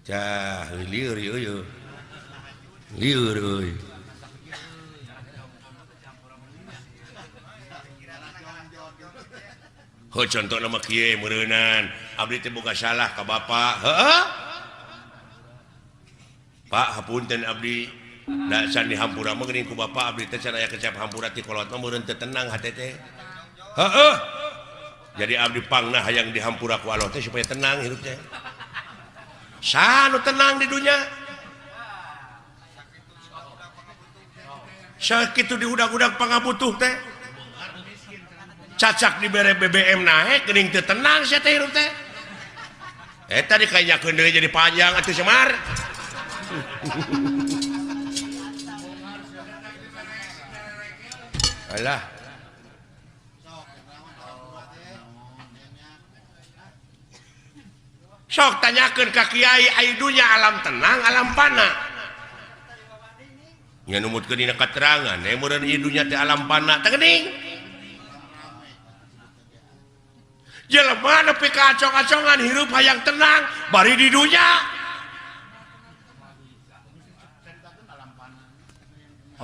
cah lieur ieu lieur euy contoh nama kieu meureunnan abdi teh boga salah ka Bapak Pak hapunten abdi da can dihampura mah geuning ku Bapak abdi teh can aya kecap hampura ti kolot mah meureun teu tenang hate teh jadi abdi pangna hayang dihampura ku Allah teh supaya tenang hirup teh. Sanu tenang di dunia. Sakitu di udag-udag pangabutuh teh. Cacak dibere BBM naik geuning teu tenang sia teh hirup teh. Eta dikayakeun deui jadi panjang atuh Semar. Alah. Sok tanyakeun ka kiai ai dunya alam tenang alam pana. Nya numutkeun dina katerangan meureun ieu dunya teh alam pana teh geuning. Jelema nepi ka acong-acongan hirup hayang tenang bari di dunya.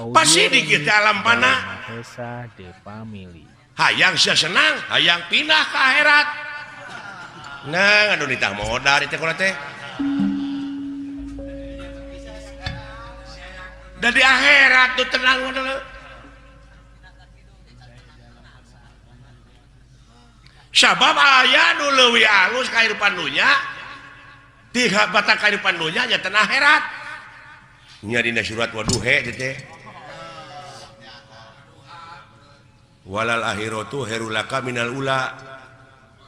Pasti dikit alam pana. Mahesa The Family. Hayang sia senang, hayang pindah ke akhirat. Nah, anu ditah modal teh kula teh. Da di akhirat tuh tenang modal. Sabab aya nu leuwih alus kahirupan dunya. Tiga batak kahirupan dunya nya teh akhirat. Nya dina surat Waduha teh. Walal akhiratu khairul laka minal ula.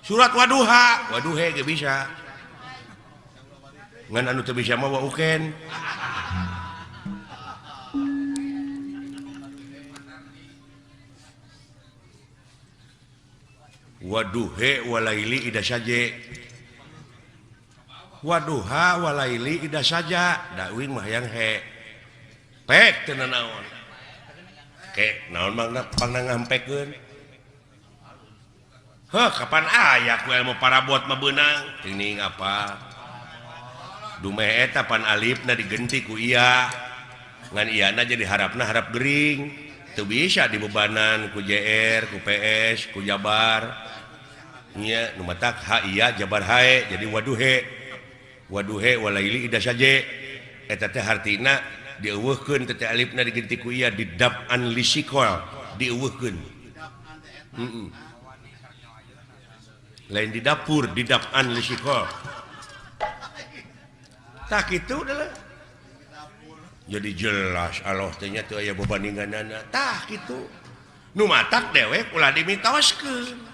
surat Wadduha waduhe ge bisa ngan anu teu bisa mah uken waduhe walaili ida saja waduha walaili ida saja da uing mah yang he pek teu naon ke naon mangna pangna ngampekeun kapan aya ku ilmu parabot mah beunang teuing apa dumeh eta pan alifna digenti ku iya ngan iyana jadi harapna harap gering teu bisa dibebanan ku JR ku PS ku Jabar nya nu matak ha iya Jabar hae jadi waduhe walaili ida saje eta teh hartina dieuweuhkeun teh alifna digenti ku iya di dab'an lisikol dieuweuhkeun lain di dapur di dab'an lisikol tak itu adalah jadi jelas Allah tanya tuh aya bebaninganana tah gitu nu matak dewek ulah dimitoskeun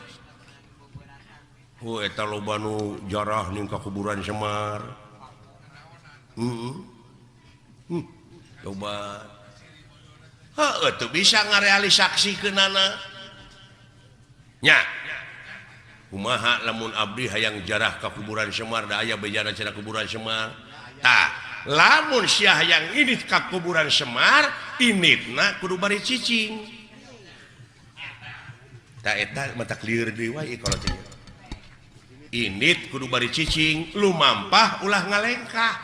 eta loba nu jarah ning ka kuburan Semar coba tuh bisa ngarealisasikeunana nya kumaha lamun abdi hayang jarah ka kuburan Semar da aya bejana cenah kuburan Semar tah lamun sia hayang init ka kuburan Semar initna kudu bari cicing tah eta mata clear deui wae kalau teh init kudu bari cicing lumampah ulah ngalengkah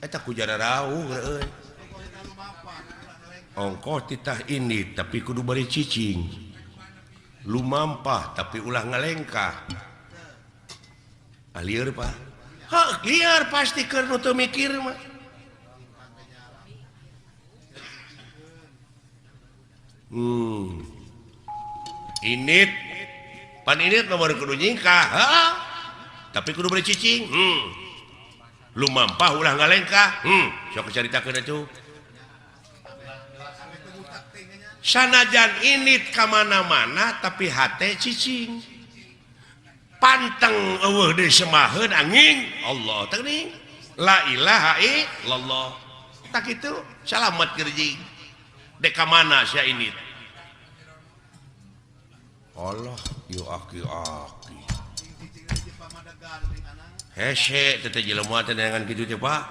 eta ku jara rawuh euy ongkoh titah init tapi kudu bari cicing lumampah tapi ulah ngalengkah lieur Pak liar pasti keur nu teu mikir mah init pan init nomor kudu nyingkah tapi kudu beri cicing lumampah ulah ngalengkah sok caritakeun atuh sanajan init ka mana-mana tapi hate cicing panteng eueuh deui semaheun angin Allah teuing la ilaha illallah tak kitu salamet gerjing dek ka mana sia init Allah yu aki-aki hese teh jelema teh dengan kitu teh Pak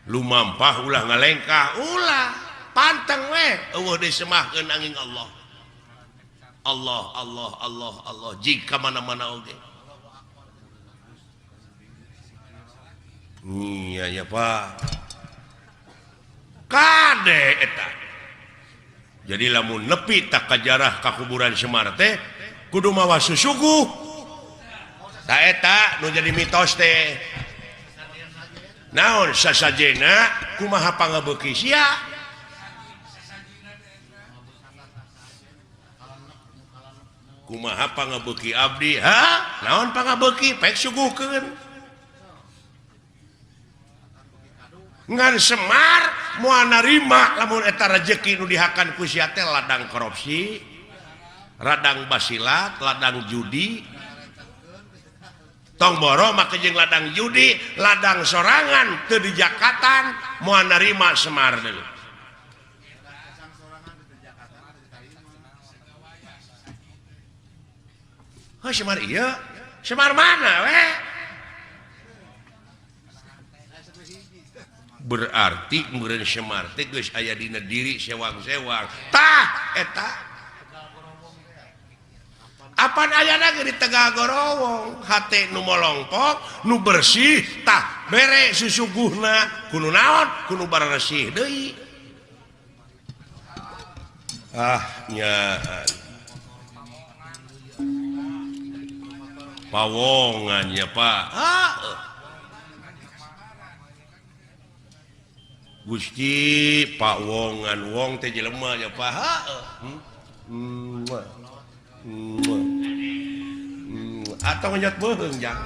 lumampah ulah ngalengkah ulah panteng we eueuh deui semaheun angin Allah Allah jika mana-mana oge iya ya Pak kade eta jadi lamun nepi tak kajarah ka kuburan Semar teh kudu mawa susuguh ta eta nu jadi mitos teh naon sasajena kumaha pangabeuki sia kumaha pangabeuki abdi naon pangabeuki pek suguhkeun ngan Semar moal narima lamun eta rezeki nu dihakan ku sia teh ladang korupsi ladang basilat ladang judi tong boro make jeung ladang judi ladang sorangan teu dijakatan moal narima Semar deui Semar iya Semar mana we berarti meureun Semar teh geus aya dina diri sewang-sewang tah eta apan ayana ge di Tegal Gorowong hate nu molongpok nu bersih tah bere susuguhna kudu naon kudu bararesih deui nya pawongan ya Pak Gusti pawongan wong teh jelema ya Pak atau ngejat beung jang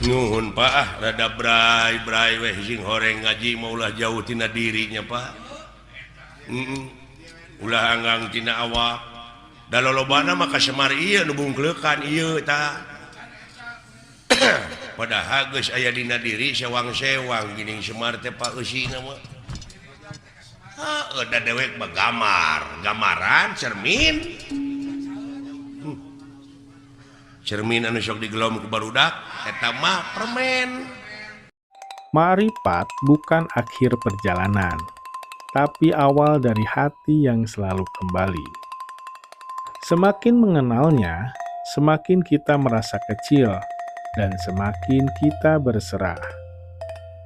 nuhun Pak rada brai-brai weh sing horeng ngaji maulah jauh tina dirinya Pak ulah angangtina awak da lolobana maka Semar ieu nu bungklekan ieu ta padahal geus aya dina diri sewang-sewang geuning Semar teh paeusina mah da dewek mah gamaran cermin cermin anu sok digelom ku barudak eta mah permen. Ma'rifat bukan akhir perjalanan, tapi awal dari hati yang selalu kembali. Semakin mengenalnya, semakin kita merasa kecil, dan semakin kita berserah.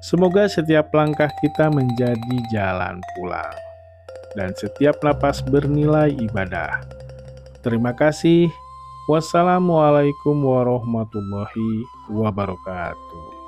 Semoga setiap langkah kita menjadi jalan pulang, dan setiap napas bernilai ibadah. Terima kasih. Wassalamualaikum warahmatullahi wabarakatuh.